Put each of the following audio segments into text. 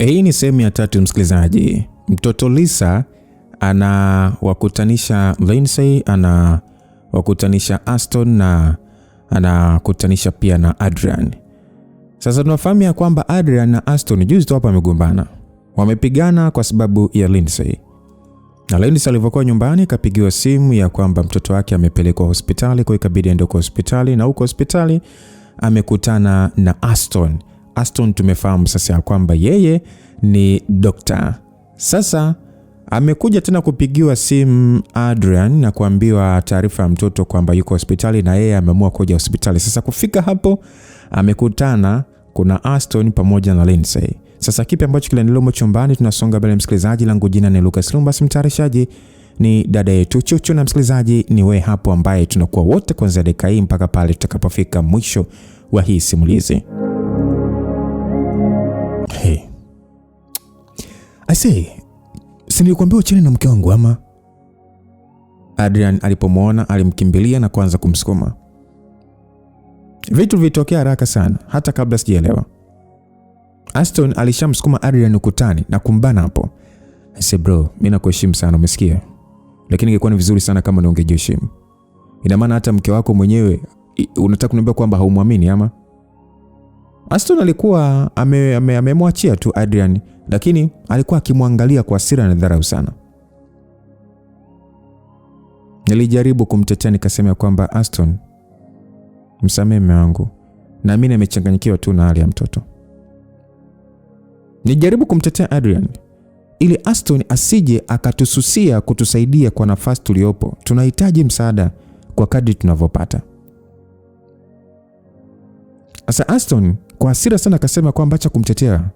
Hii ni sehemu ya 3 msikilizaji. Mtoto Lisa anawakutanisha Lindsay, anawakutanisha Aston na anakutanisha pia na Adrian. Sasa tunafahamu ya kwamba Adrian na Aston juzi tu hapa wamegombana. Wamepigana kwa sababu ya Lindsay. Na Lindsay alivyokuwa nyumbani kapigiwa simu ya kwamba mtoto wake amepelekwa hospitali, kwa ikabidi aende kwa hospitali, na huko hospitali amekutana na Aston. Aston tumefahamu sasa ya kwamba yeye ni dokta. Sasa amekuja tena kupigiwa simu Adrian na kuambiwa taarifa ya mtoto kwamba yuko hospitali na yeye ameamua kuja hospitali. Sasa kufika hapo amekutana kuna Aston pamoja na Lindsay. Sasa kipi ambacho kinaendelea chumbani? Tunasonga mbele msikilizaji, langu jina ni Lucas Lumbas, mtayarishaji ni dada yetu Chuchu, na msikilizaji ni wewe hapo ambaye tunakuwa wote kuanzia dakika hii mpaka pale tutakapofika mwisho wa hii simulizi. Hey. I say, si nilikwambia uchane na mke wangu ama? Adrian alipomwona alimkimbilia na kuanza kumsukuma. Vitu vitokea haraka sana hata kabla sijaelewa. Aston alishamsukuma Adrian ukutani na kumbana hapo. I say bro, mimi nakuheshimu sana, umesikia? Lakini ingekuwa ni vizuri sana kama ungejiheshimu. Ina maana hata mke wako mwenyewe unataka kuniambia kwamba haumwamini ama? Aston alikuwa amemwachia tu Adrian, lakini alikuwa akimwangalia kwa hasira na dharau sana. Nilijaribu kumtetea nikasema kwamba Aston, msamehe mume wangu, na mimi nimechanganyikiwa tu na hali ya mtoto. Nijaribu kumtetea Adrian ili Aston asije akatususia kutusaidia kwa nafasi tuliopo. Tunahitaji msaada kwa kadri tunavyopata. Asa Aston kwa hasira sana akasema kwamba acha kumtetea.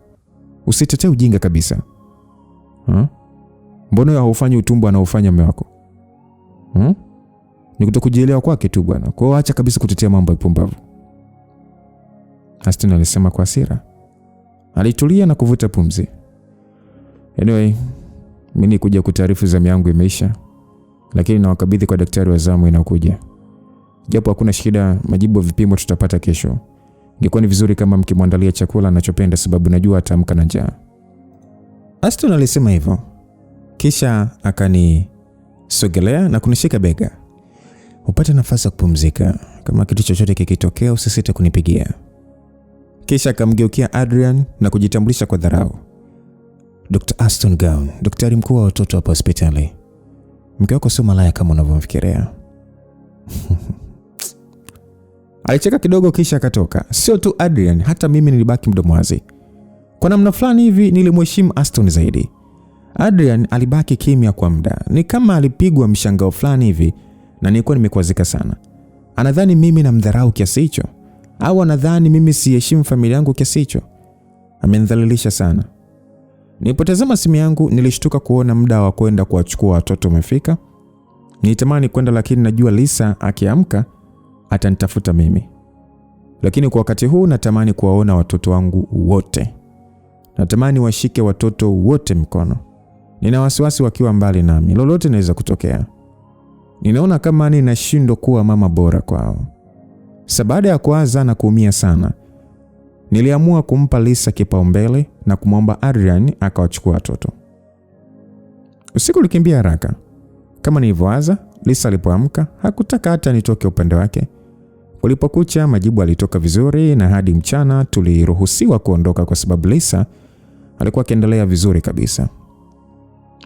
Usitetee ujinga kabisa. Mbona haufanyi utumbo anaofanya mume wako? Ni kutokujielewa kwake tu bwana. Kwa hiyo acha kabisa kutetea mambo ya pumbavu. Aston alisema kwa hasira. Alitulia na kuvuta pumzi. Anyway, mimi nikuja kutaarifu zamu yangu imeisha, lakini nawakabidhi kwa daktari wa zamu inakuja. Japo hakuna shida, majibu ya vipimo tutapata kesho. Ingekuwa ni vizuri kama mkimwandalia chakula anachopenda sababu najua atamka na njaa. Aston alisema hivyo. Kisha akanisogelea na kunishika bega. Upate nafasi ya kupumzika. Kama kitu chochote kikitokea usisite kunipigia. Kisha akamgeukia Adrian na kujitambulisha kwa dharau. Dr. Aston Gown, daktari mkuu wa watoto hapa hospitali. Mke wako sio malaya kama unavyomfikiria. Alicheka kidogo kisha akatoka. Sio tu Adrian, hata mimi nilibaki mdomo wazi. Kwa namna fulani hivi nilimheshimu Aston zaidi. Adrian alibaki kimya kwa muda. Ni kama alipigwa mshangao fulani hivi na nilikuwa nimekwazika sana. Anadhani mimi namdharau kiasi hicho? Au anadhani mimi siheshimu familia yangu kiasi hicho? Amenidhalilisha sana. Nilipotazama simu yangu nilishtuka kuona muda wa kwenda kuwachukua watoto umefika. Nilitamani kwenda lakini najua Lisa akiamka atanitafuta mimi. Lakini kwa wakati huu natamani kuwaona watoto wangu wote. Natamani washike watoto wote mkono. Nina wasiwasi wakiwa mbali nami. Lolote linaweza kutokea. Ninaona kama ninashindwa kuwa mama bora kwao. Baada ya kuwaza na kuumia sana, niliamua kumpa Lisa kipaumbele na kumwomba Adrian akawachukua watoto. Usiku ulikimbia haraka. Kama nilivyowaza, Lisa alipoamka hakutaka hata nitoke upande wake. Ulipokucha majibu alitoka vizuri na hadi mchana tuliruhusiwa kuondoka kwa sababu Lisa alikuwa akiendelea vizuri kabisa.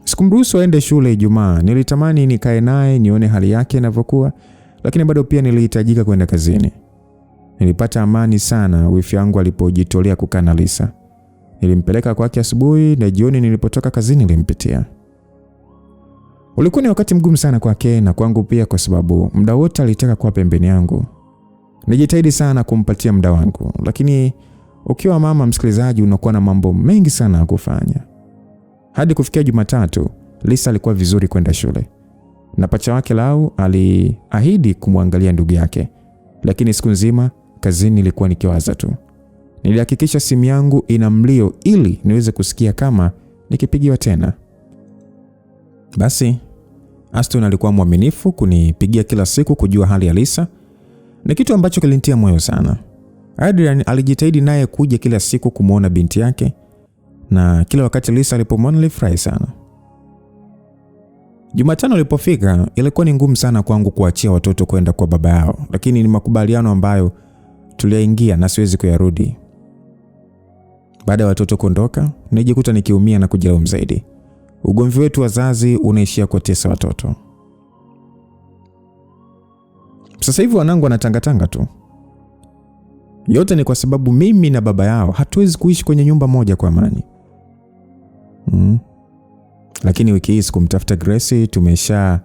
Sikumruhusu aende shule Ijumaa. Nilitamani nikae naye nione hali yake inavyokuwa, lakini bado pia nilihitajika kwenda kazini. Nilipata amani sana wifi yangu alipojitolea kukaa na Lisa. Nilimpeleka kwake asubuhi na jioni nilipotoka kazini nilimpitia. Ulikuwa ni wakati mgumu sana kwake na kwangu pia kwa sababu muda wote alitaka kuwa pembeni yangu. Nijitahidi sana kumpatia muda wangu, lakini ukiwa mama msikilizaji unakuwa na mambo mengi sana ya kufanya. Hadi kufikia Jumatatu, Lisa alikuwa vizuri kwenda shule. Na pacha wake Lau aliahidi kumwangalia ndugu yake. Lakini siku nzima kazini nilikuwa nikiwaza tu. Nilihakikisha simu yangu ina mlio ili niweze kusikia kama nikipigiwa tena. Basi Aston alikuwa mwaminifu kunipigia kila siku kujua hali ya Lisa. Ni kitu ambacho kilinitia moyo sana. Adrian alijitahidi naye kuja kila siku kumuona binti yake. na kila wakati Lisa alipomwona alifurahi sana. Jumatano ilipofika, ilikuwa ni ngumu sana kwangu kuachia watoto kwenda kwa baba yao, lakini ni makubaliano ambayo tuliyaingia na siwezi kuyarudi. Baada ya watoto kuondoka, nilijikuta nikiumia na kujilaumu zaidi. Ugomvi wetu wazazi unaishia kutesa watoto. Sasa hivi wanangu wanatangatanga tu. Yote ni kwa sababu mimi na baba yao hatuwezi kuishi kwenye nyumba moja kwa amani. Lakini wiki hii sikumtafuta Grace, tumesha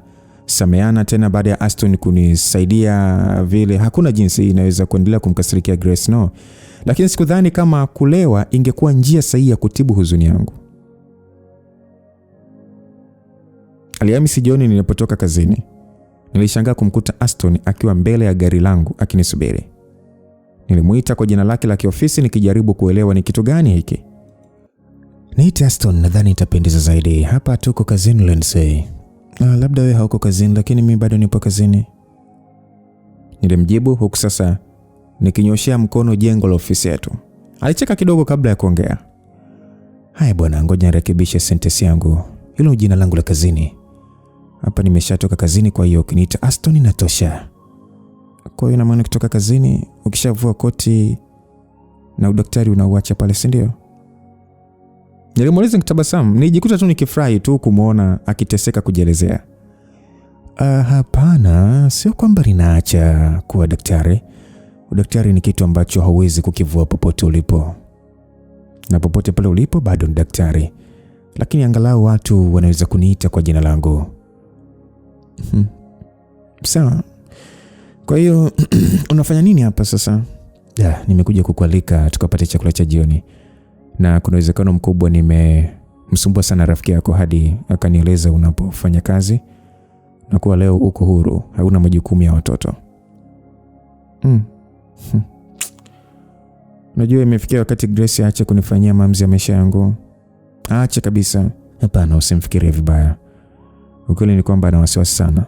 sameana tena baada ya Aston kunisaidia vile. Hakuna jinsi inaweza kuendelea kumkasirikia Grace, no. Lakini sikudhani kama kulewa ingekuwa njia sahihi ya kutibu huzuni yangu. Alhamisi jioni nilipotoka kazini, nilishangaa kumkuta Aston akiwa mbele ya gari langu akinisubiri. Nilimuita kwa jina lake la kiofisi nikijaribu kuelewa ni kitu gani hiki. "Niite Aston, nadhani itapendeza zaidi. Hapa tuko kazini Lindsay." "Labda wewe hauko kazini, lakini mimi bado nipo kazini." Nilimjibu huku sasa nikinyoshea mkono jengo la ofisi yetu. Alicheka kidogo kabla ya kuongea. "Hai bwana, ngoja nirekebishe sentence yangu. Hilo ni jina langu la kazini. Hapa nimeshatoka kazini, kwa hiyo ukiniita Aston inatosha." "Kwa hiyo ina maana kutoka kazini ukishavua koti na udaktari unauacha pale, si ndio?" Nilimuuliza nikitabasamu. Nilijikuta tu nikifurahi tu kumuona akiteseka kujielezea. Hapana, sio kwamba ninaacha kuwa daktari. Udaktari ni kitu ambacho hauwezi kukivua popote ulipo. Na popote pale ulipo bado ni daktari. Lakini angalau watu wanaweza kuniita kwa jina langu." Sawa. "Kwa hiyo unafanya nini hapa sasa?" "Nimekuja kukualika tukapate chakula cha jioni. Na kuna uwezekano mkubwa nimemsumbua sana rafiki yako hadi akanieleza unapofanya kazi, na kuwa leo uko huru, hauna majukumu ya watoto." "Unajua imefikia wakati Grace aache kunifanyia maamuzi ya maisha yangu." "Aache kabisa." "Hapana, usimfikirie vibaya. Ukweli ni kwamba ana wasiwasi sana.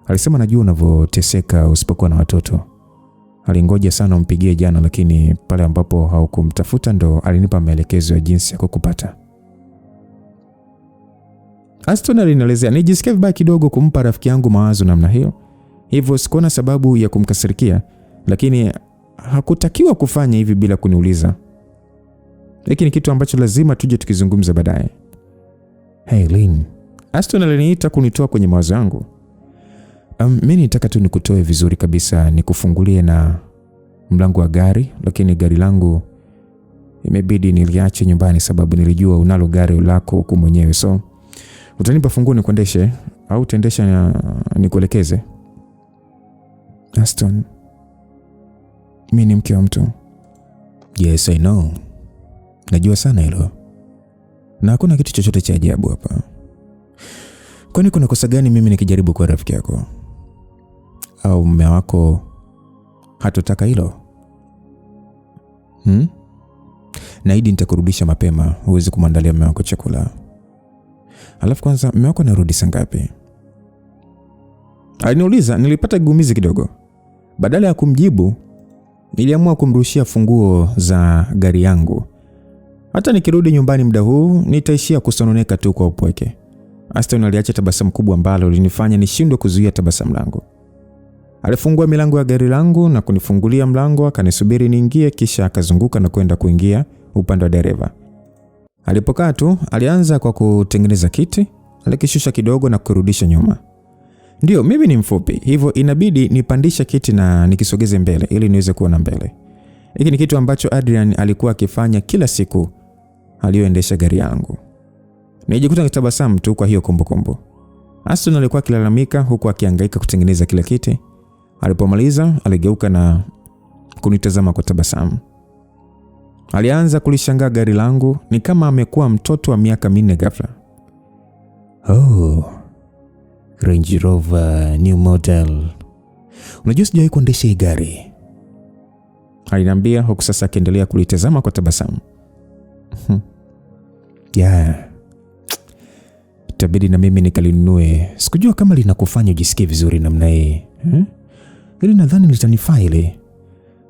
Alisema najua unavyoteseka usipokuwa na watoto. Alingoja sana umpigie jana, lakini pale ambapo haukumtafuta ndo alinipa maelekezo ya jinsi ya kukupata." Aston alinielezea. Nijisikia vibaya kidogo kumpa rafiki yangu mawazo namna hiyo. Hivyo sikuona sababu ya kumkasirikia, lakini hakutakiwa kufanya hivi bila kuniuliza. Lakini kitu ambacho lazima tuje tukizungumza baadaye. "Hey Lynn." Aston aliniita kunitoa kwenye mawazo yangu. Mimi nitaka tu nikutoe vizuri kabisa, nikufungulie na mlango wa gari, lakini gari langu imebidi niliache nyumbani sababu nilijua unalo gari lako huko mwenyewe. So utanipa funguo nikuendeshe au utaendesha na nikuelekeze?" "Aston, mimi ni mke wa mtu." "Yes, I know. Najua sana hilo. Na hakuna kitu chochote cha ajabu hapa. Kwani kuna kosa gani mimi nikijaribu kuwa rafiki yako? Au mume wako hatotaka hilo?" "Naahidi nitakurudisha mapema, uweze kumwandalia mume wako chakula." "Alafu kwanza mume wako anarudi saa ngapi?" aliniuliza. Nilipata gumizi kidogo. Badala ya kumjibu, niliamua kumrushia funguo za gari yangu. Hata nikirudi nyumbani muda huu, nitaishia kusononeka tu kwa upweke. Aston aliacha tabasamu kubwa ambalo linifanya nishindwe kuzuia tabasamu langu. Alifungua milango ya gari langu na kunifungulia mlango, akanisubiri niingie, kisha akazunguka na kwenda kuingia upande wa dereva. Alipokaa tu, alianza kwa kutengeneza kiti, alikishusha kidogo na kurudisha nyuma. Ndio, mimi ni mfupi, hivyo inabidi nipandisha kiti na nikisogeze mbele ili niweze kuona mbele. Hiki ni kitu ambacho Adrian alikuwa akifanya kila siku aliyoendesha gari yangu. Nijikuta nikitabasamu tu kwa hiyo kumbukumbu. Aston alikuwa akilalamika huku akihangaika kutengeneza kila kiti. Alipomaliza, aligeuka na kunitazama kwa tabasamu. Alianza kulishangaa gari langu, ni kama amekuwa mtoto wa miaka 4 ghafla. "Oh, Range Rover new model. Unajua sijawahi kuendesha hii gari." aliniambia huku sasa akiendelea kulitazama kwa tabasamu. Itabidi na mimi nikalinunue. Sikujua kama linakufanya ujisikie vizuri namna hii. Hili nadhani litanifaa ile.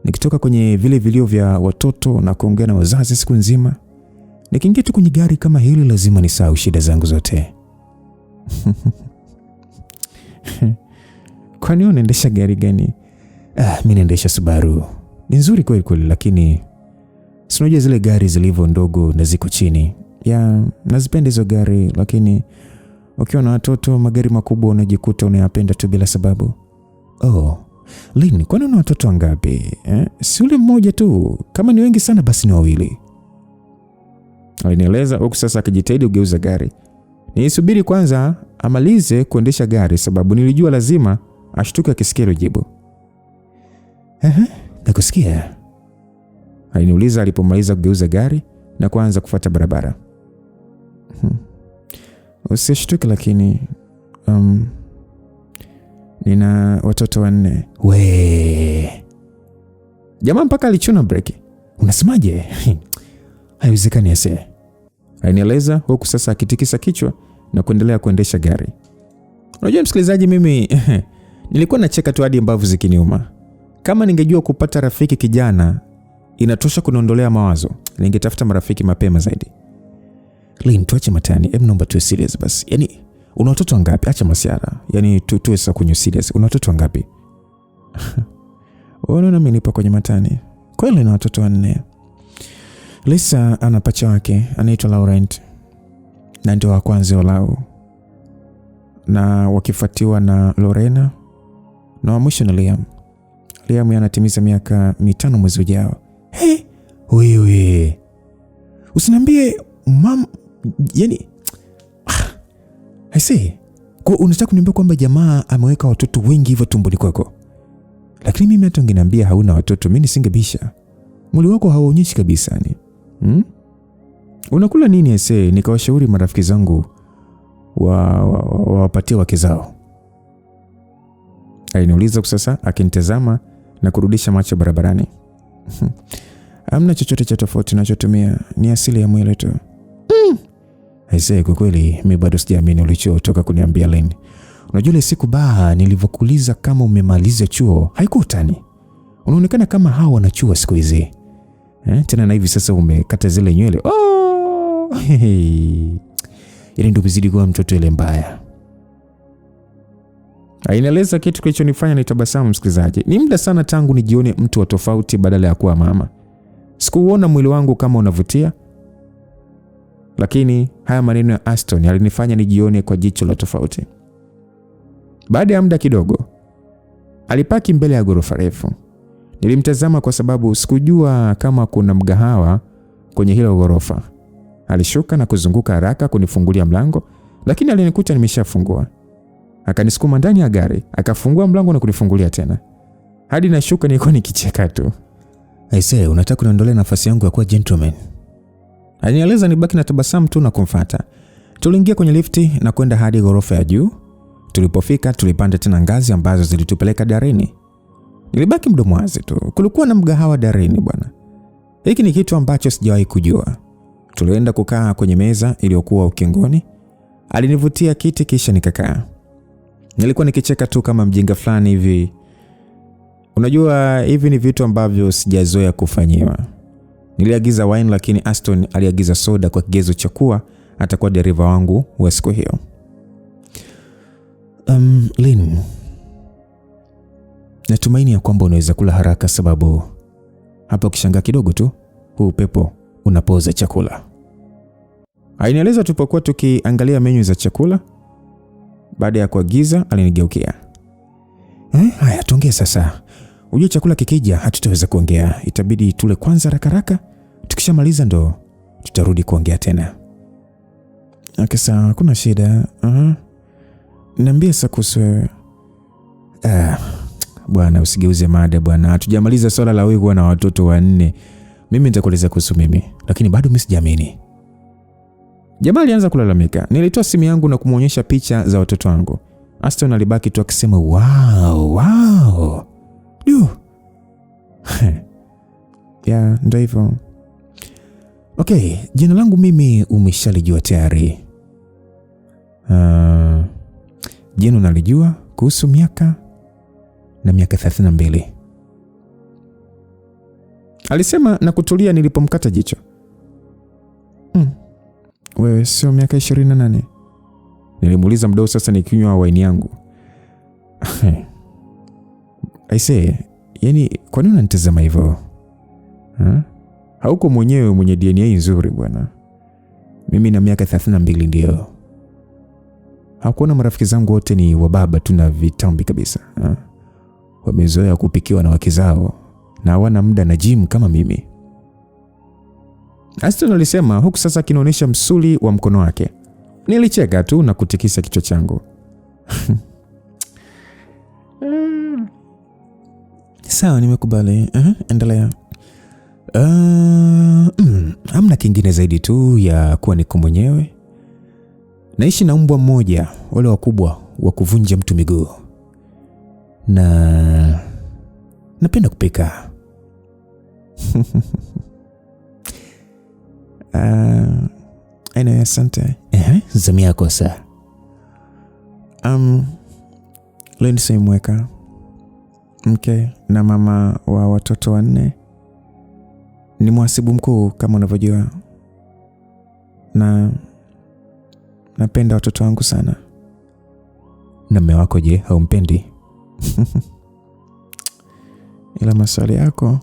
Nikitoka kwenye vile vilio vya watoto na kuongea na wazazi siku nzima, Nikiingia tu kwenye gari kama hili lazima nisahau shida zangu zote. Kwani unaendesha gari gani? Mimi naendesha Subaru. Ni nzuri kweli kweli, lakini si unajua zile gari zilivyo ndogo na ziko chini. Nazipenda hizo gari, lakini ukiwa na watoto magari makubwa unajikuta unayapenda tu bila sababu. Lynn, kwani una watoto wangapi? Si ule mmoja tu? Kama ni wengi sana basi ni 2. Alinieleza huku sasa akijitahidi kugeuza gari. Nisubiri kwanza amalize kuendesha gari sababu nilijua lazima ashtuke akisikia hilo jibu. Nakusikia. Aliniuliza alipomaliza kugeuza gari na kuanza kufuata barabara. Usishtuke lakini nina watoto 4. We. Jamaa mpaka alichuna breki. Unasemaje? Haiwezekani ese. Alinieleza huku sasa akitikisa kichwa na kuendelea kuendesha gari. Unajua msikilizaji, mimi nilikuwa nacheka tu hadi mbavu zikiniuma. Kama ningejua kupata rafiki kijana inatosha kuniondolea mawazo, ningetafuta marafiki mapema zaidi. Lynn, tuache matani. Naomba tuwe serious basi. Yaani una watoto wangapi? Acha masiara. Yaani tuwe sasa kwenye serious. Una watoto wangapi? Unaona mimi nipo kwenye matani. Kweli na watoto 4. Lisa ana pacha wake anaitwa Laurent. Na ndio wa kwanza walao. Na wakifuatiwa na Lorena na wa mwisho na Liam. Liam anatimiza miaka 5 mwezi ujao. Wewe. Usiniambie yani I say, kwa unataka kuniambia kwamba jamaa ameweka watoto wengi hivyo tumboni kwako? Lakini mimi hata ungeniambia hauna watoto mimi nisingebisha. Mwili wako hauonyeshi kabisa ni. Unakula nini ese? Nikawashauri marafiki zangu wapatie wake zao. Aliniuliza sasa akinitazama na kurudisha macho barabarani. Hamna chochote cha tofauti ninachotumia, ni asili ya mwili tu. Aisee, kwa kweli mimi bado sijaamini ulichotoka kuniambia Lynn. Unajua ile siku nilivyokuuliza kama umemaliza chuo, haikutani. Unaonekana kama hao wanachua siku hizi. Tena na hivi sasa umekata zile nywele. Ile ndio kuzidi kwa mtoto ile mbaya. Ainaeleza kitu kilichonifanya nitabasamu msikilizaji. Ni muda sana tangu nijione mtu wa tofauti badala ya kuwa mama. Sikuona mwili wangu kama unavutia. Lakini haya maneno ya Aston yalinifanya nijione kwa jicho la tofauti. Baada ya muda kidogo, alipaki mbele ya ghorofa refu. Nilimtazama kwa sababu sikujua kama kuna mgahawa kwenye hilo ghorofa. Alishuka na kuzunguka haraka kunifungulia mlango, lakini alinikuta nimeshafungua. Akanisukuma ndani ya gari, akafungua mlango na kunifungulia tena. Hadi nashuka nilikuwa nikicheka tu. Aisee, unataka kuniondolea nafasi yangu ya kuwa gentleman? Alinieleza nibaki na tabasamu tu na kumfuata. Tuliingia kwenye lifti na kwenda hadi ghorofa ya juu. Tulipofika tulipanda tena ngazi ambazo zilitupeleka darini. Nilibaki mdomo wazi tu. Kulikuwa na mgahawa darini bwana. Hiki ni kitu ambacho sijawahi kujua. Tulienda kukaa kwenye meza iliyokuwa ukingoni. Alinivutia kiti kisha nikakaa. Nilikuwa nikicheka tu kama mjinga fulani hivi. Unajua hivi ni vitu ambavyo sijazoea kufanyiwa. Niliagiza wine lakini Aston aliagiza soda kwa kigezo cha kuwa atakuwa dereva wangu wa siku hiyo. Lynn, natumaini ya kwamba unaweza kula haraka sababu hapa ukishangaa kidogo tu huu upepo unapoza chakula. Ainieleza tulipokuwa tukiangalia menu za chakula. Baada ya kuagiza alinigeukia. Haya tuongee sasa. Unajua chakula kikija hatutaweza kuongea. Itabidi tule kwanza haraka. Tukishamaliza ndo tutarudi kuongea tena. Akisa kuna shida. Niambie sasa kuhusu wewe. Bwana usigeuze mada bwana. Hatujamaliza swala la wewe kuwa na watoto 4. Mimi nitakueleza kuhusu mimi, lakini bado mimi sijaamini. Jamaa alianza kulalamika. Nilitoa simu yangu na kumuonyesha picha za watoto wangu. Aston alibaki tu akisema wow. Ya, ndio hivyo. Okay, jina langu mimi umeshalijua tayari. Jina unalijua kuhusu miaka 32. Alisema na kutulia nilipomkata jicho. wewe sio miaka 28? Nilimuuliza mdau sasa nikinywa waini yangu. Aisee, yani kwa nini unanitazama hivyo? Hauko mwenyewe mwenye DNA nzuri bwana. Mimi na miaka 32 ndio. Hakuona marafiki zangu wote ni wababa tu na vitambi kabisa. Wamezoea kupikiwa na wake zao na hawana muda na gym kama mimi. Aston alisema huku sasa kinaonyesha msuli wa mkono wake. Nilicheka tu na kutikisa kichwa changu. Sawa, nimekubali. Endelea. Hamna kingine zaidi tu ya kuwa niko mwenyewe. Naishi na mbwa mmoja, wale wakubwa wa kuvunja mtu miguu. Na napenda kupika. Aina asante. Zamu yako sasa. Lindsay Mweka, mke na mama wa watoto 4. Ni mhasibu mkuu kama unavyojua. Na napenda watoto wangu sana. Na mume wako je, haumpendi? Ila maswali yako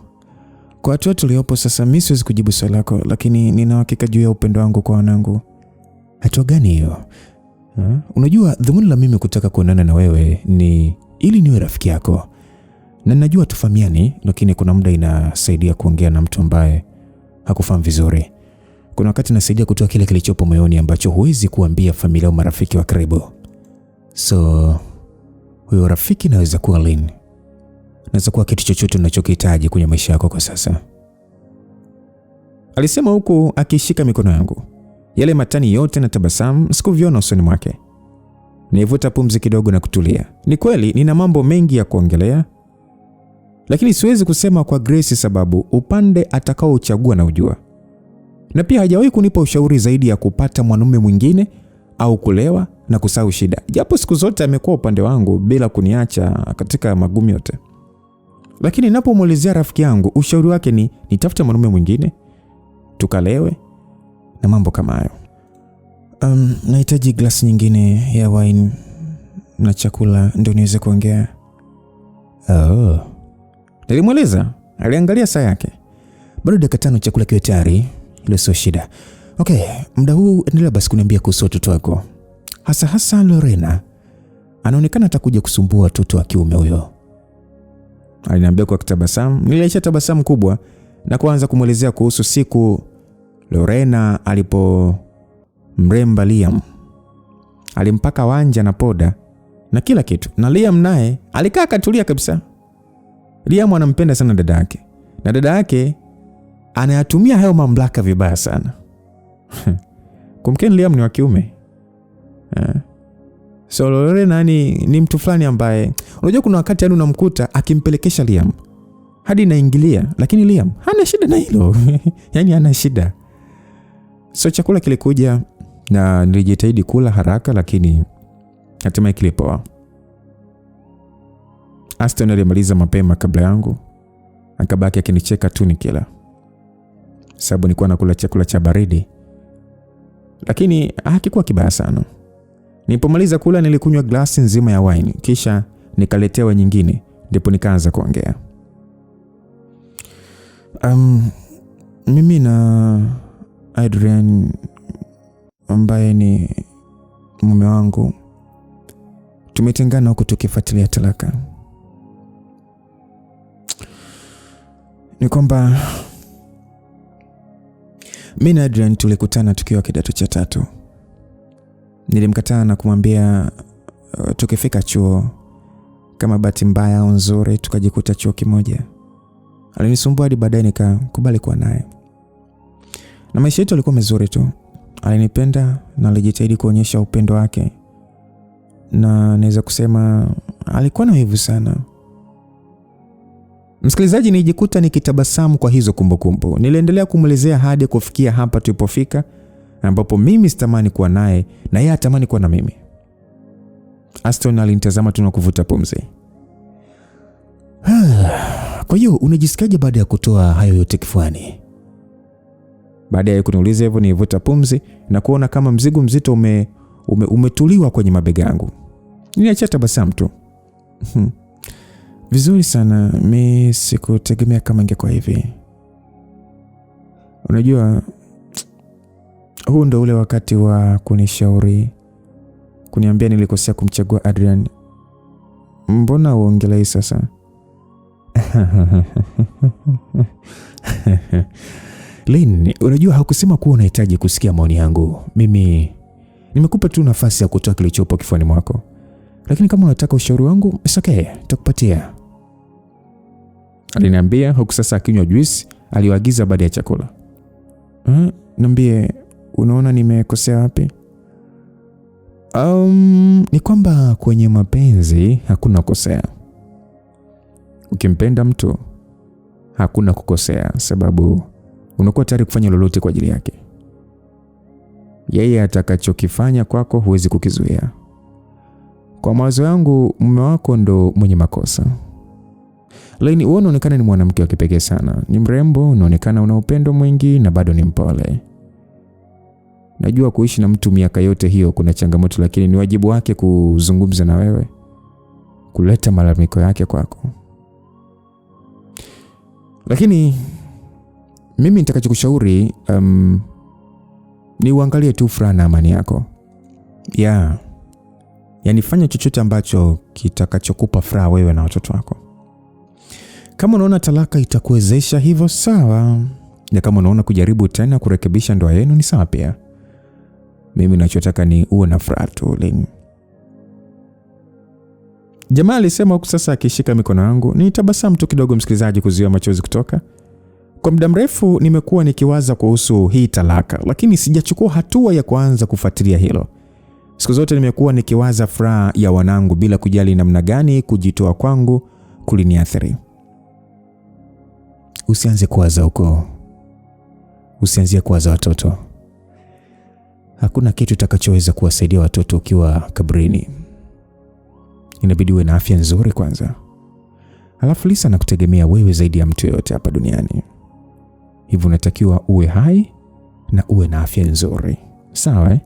kwa watu wetu uliopo sasa, mimi siwezi kujibu swali lako, lakini nina hakika juu ya upendo wangu kwa wanangu. Hatua gani hiyo? Unajua dhumuni la mimi kutaka kuonana na wewe ni ili niwe rafiki yako. Na najua tufahamiani, lakini kuna muda inasaidia kuongea na mtu ambaye hakufahamu vizuri. Kuna wakati inasaidia kutoa kile kilichopo moyoni ambacho huwezi kuambia familia au marafiki wa karibu. So huyo rafiki naweza kuwa Lynn. Naweza kuwa kitu chochote unachokihitaji kwenye maisha yako kwa sasa. Alisema huku akishika mikono yangu. Yale matani yote na tabasamu sikuviona usoni mwake. Nivuta pumzi kidogo na kutulia. Ni kweli nina mambo mengi ya kuongelea, lakini siwezi kusema kwa Grace sababu upande atakao uchagua na ujua. Na pia hajawahi kunipa ushauri zaidi ya kupata mwanamume mwingine au kulewa na kusahau shida. Japo siku zote amekuwa upande wangu bila kuniacha katika magumu yote. Lakini ninapomuelezea rafiki yangu, ushauri wake ni nitafute mwanamume mwingine, tukalewe na mambo kama hayo. Nahitaji glasi nyingine ya wine na chakula ndio niweze kuongea. Nilimweleza, aliangalia saa yake. Bado dakika 5 chakula kiwe tayari, ile sio shida. Okay, muda huu endelea basi kuniambia kuhusu watoto wako. Hasa Lorena. Anaonekana atakuja kusumbua watoto wa kiume huyo. Aliniambia kwa kutabasamu. Niliacha tabasamu kubwa na kuanza kumuelezea kuhusu siku Lorena alipomremba Liam. Alimpaka wanja na poda na kila kitu. Na Liam naye alikaa katulia kabisa. Liam anampenda sana dada yake. Na dada yake anayatumia hayo mamlaka vibaya sana. Kumkeni Liam ni wa kiume. So Lorena ni mtu fulani ambaye unajua kuna wakati unamkuta akimpelekesha Liam hadi inaingilia, lakini Liam hana shida na hilo. Yaani hana shida. So chakula kilikuja na nilijitahidi kula haraka, lakini hatimaye kilipoa. Aston alimaliza mapema kabla yangu. Akabaki akinicheka tu nikila. Sababu nilikuwa nakula chakula cha baridi. Lakini hakikuwa kibaya sana. Nilipomaliza kula nilikunywa glasi nzima ya wine, kisha nikaletewa nyingine, ndipo nikaanza kuongea. Mimi na Adrian ambaye ni mume wangu tumetengana huko tukifuatilia talaka. Ni kwamba mimi na Adrian tulikutana tukiwa kidato cha 3. Nilimkataa na kumwambia tukifika chuo kama bahati mbaya au nzuri tukajikuta chuo kimoja. Alinisumbua hadi baadaye nikakubali kuwa naye. Na maisha yetu yalikuwa mazuri tu. Alinipenda na alijitahidi kuonyesha upendo wake. Na naweza kusema alikuwa na wivu sana. Msikilizaji, nijikuta nikitabasamu kwa hizo kumbukumbu. Niliendelea kumuelezea hadi kufikia hapa tulipofika, ambapo mimi sitamani kuwa naye na yeye hatamani kuwa na mimi. Aston alinitazama tu na kuvuta pumzi. Kwa hiyo unajisikiaje baada ya kutoa hayo yote kifuani? Baada ya kuniuliza hivyo, nilivuta pumzi na kuona kama mzigo mzito umetuliwa kwenye mabega yangu. Niliacha tabasamu tu. Vizuri sana, mimi sikutegemea kama ingekuwa hivi. Unajua, huu ndo ule wakati wa kunishauri, kuniambia nilikosea kumchagua Adrian. Mbona uongelei sasa? Lynn, unajua hakusema kuwa unahitaji kusikia maoni yangu. Mimi nimekupa tu nafasi ya kutoa kilichopo kifuani mwako. Lakini kama unataka ushauri wangu, it's okay, nitakupatia. Aliniambia huku sasa akinywa juice aliyoagiza baada ya chakula. Niambie, unaona nimekosea wapi? Ni kwamba kwenye mapenzi hakuna kukosea. Ukimpenda mtu hakuna kukosea, sababu unakuwa tayari kufanya lolote kwa ajili yake. Yeye atakachokifanya kwako huwezi kukizuia. Kwa mawazo yangu, mume wako ndo mwenye makosa. Lakini wewe unaonekana ni mwanamke wa kipekee sana. Ni mrembo, unaonekana una upendo mwingi na bado ni mpole. Najua kuishi na mtu miaka yote hiyo kuna changamoto, lakini ni wajibu wake kuzungumza na wewe, kuleta malalamiko yake kwako. Lakini mimi nitakachokushauri ni uangalie tu furaha na amani yako. Yaani fanya chochote ambacho kitakachokupa furaha wewe na watoto wako. Kama unaona talaka itakuwezesha hivyo, sawa. Na kama unaona kujaribu tena kurekebisha ndoa yenu, ni sawa pia. Mimi ninachotaka ni uwe na furaha tu. Jamaa alisema huku sasa akishika mikono yangu. Nitabasamu tu kidogo, msikilizaji, kuzuia machozi kutoka. Kwa muda mrefu nimekuwa nikiwaza kuhusu hii talaka, lakini sijachukua hatua ya kuanza kufuatilia hilo. Siku zote nimekuwa nikiwaza furaha ya wanangu bila kujali namna gani kujitoa kwangu kuliniathiri. Usianze kuwaza huko. Usianzie kuwaza watoto. Hakuna kitu utakachoweza kuwasaidia watoto ukiwa kabrini. Inabidi uwe na afya nzuri kwanza. Alafu Lisa anakutegemea wewe zaidi ya mtu yote hapa duniani. Hivyo unatakiwa uwe hai na uwe na afya nzuri. Sawa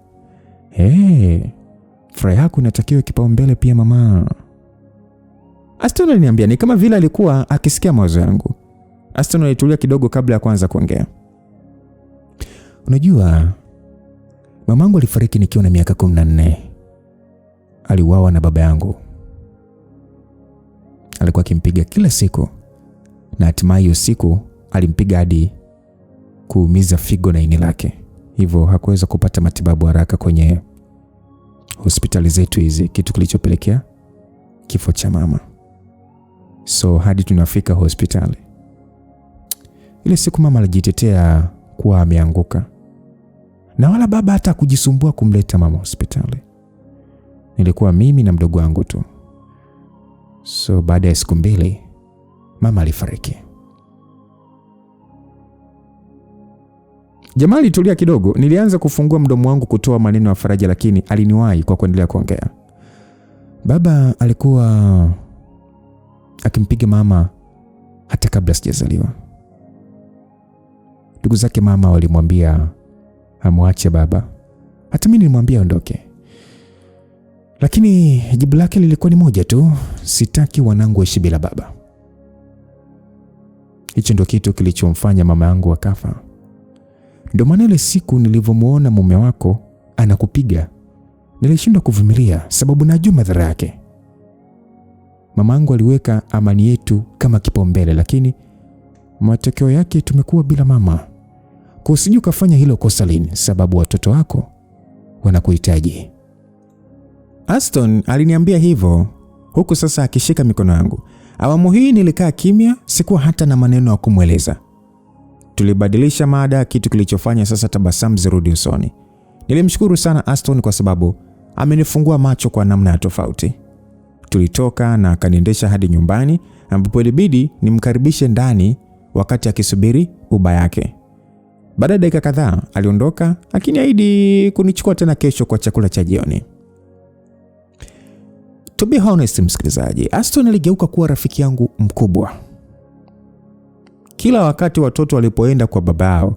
furaha yako inatakiwa kipaumbele pia mama. Aston aliniambia ni kama vile alikuwa akisikia mawazo yangu. Aston alitulia kidogo kabla ya kuanza kuongea. Unajua, mamangu alifariki nikiwa na miaka 14. Aliuawa na baba yangu. Alikuwa akimpiga kila siku, na hatimaye usiku alimpiga hadi kuumiza figo na ini lake. Hivyo hakuweza kupata matibabu haraka kwenye hospitali zetu hizi, kitu kilichopelekea kifo cha mama. So hadi tunafika hospitali, ile siku mama alijitetea kuwa ameanguka, na wala baba hata kujisumbua kumleta mama hospitali. Nilikuwa mimi na mdogo wangu tu. So baada ya siku 2 mama alifariki. Jamaa alitulia kidogo. Nilianza kufungua mdomo wangu kutoa maneno ya faraja, lakini aliniwahi kwa kuendelea kuongea. Baba alikuwa akimpiga mama hata kabla sijazaliwa. Ndugu zake mama walimwambia amwache baba. Hata mimi nilimwambia aondoke. Lakini jibu lake lilikuwa ni moja tu, sitaki wanangu waishi bila baba. Hicho ndio kitu kilichomfanya mama yangu akafa. Ndio maana ile siku nilivyomuona mume wako anakupiga, nilishindwa kuvumilia, sababu najua madhara yake. Mamangu aliweka amani yetu kama kipaumbele, lakini matokeo yake tumekuwa bila mama. Kwa usije ukafanya hilo kosa Lynn, sababu watoto wako wanakuhitaji. Aston aliniambia hivyo huku sasa akishika mikono yangu. Awamu hii nilikaa kimya, sikuwa hata na maneno ya kumweleza. Tulibadilisha mada, kitu kilichofanya sasa tabasamu zirudi usoni. Nilimshukuru sana Aston kwa sababu amenifungua macho kwa namna ya tofauti. Tulitoka na akaniendesha hadi nyumbani, ambapo ilibidi nimkaribishe ndani wakati akisubiri uba yake. Baada ya dakika kadhaa aliondoka, akiniahidi kunichukua tena kesho kwa chakula cha jioni. To be honest, msikilizaji, Aston aligeuka kuwa rafiki yangu mkubwa. Kila wakati watoto walipoenda kwa babao,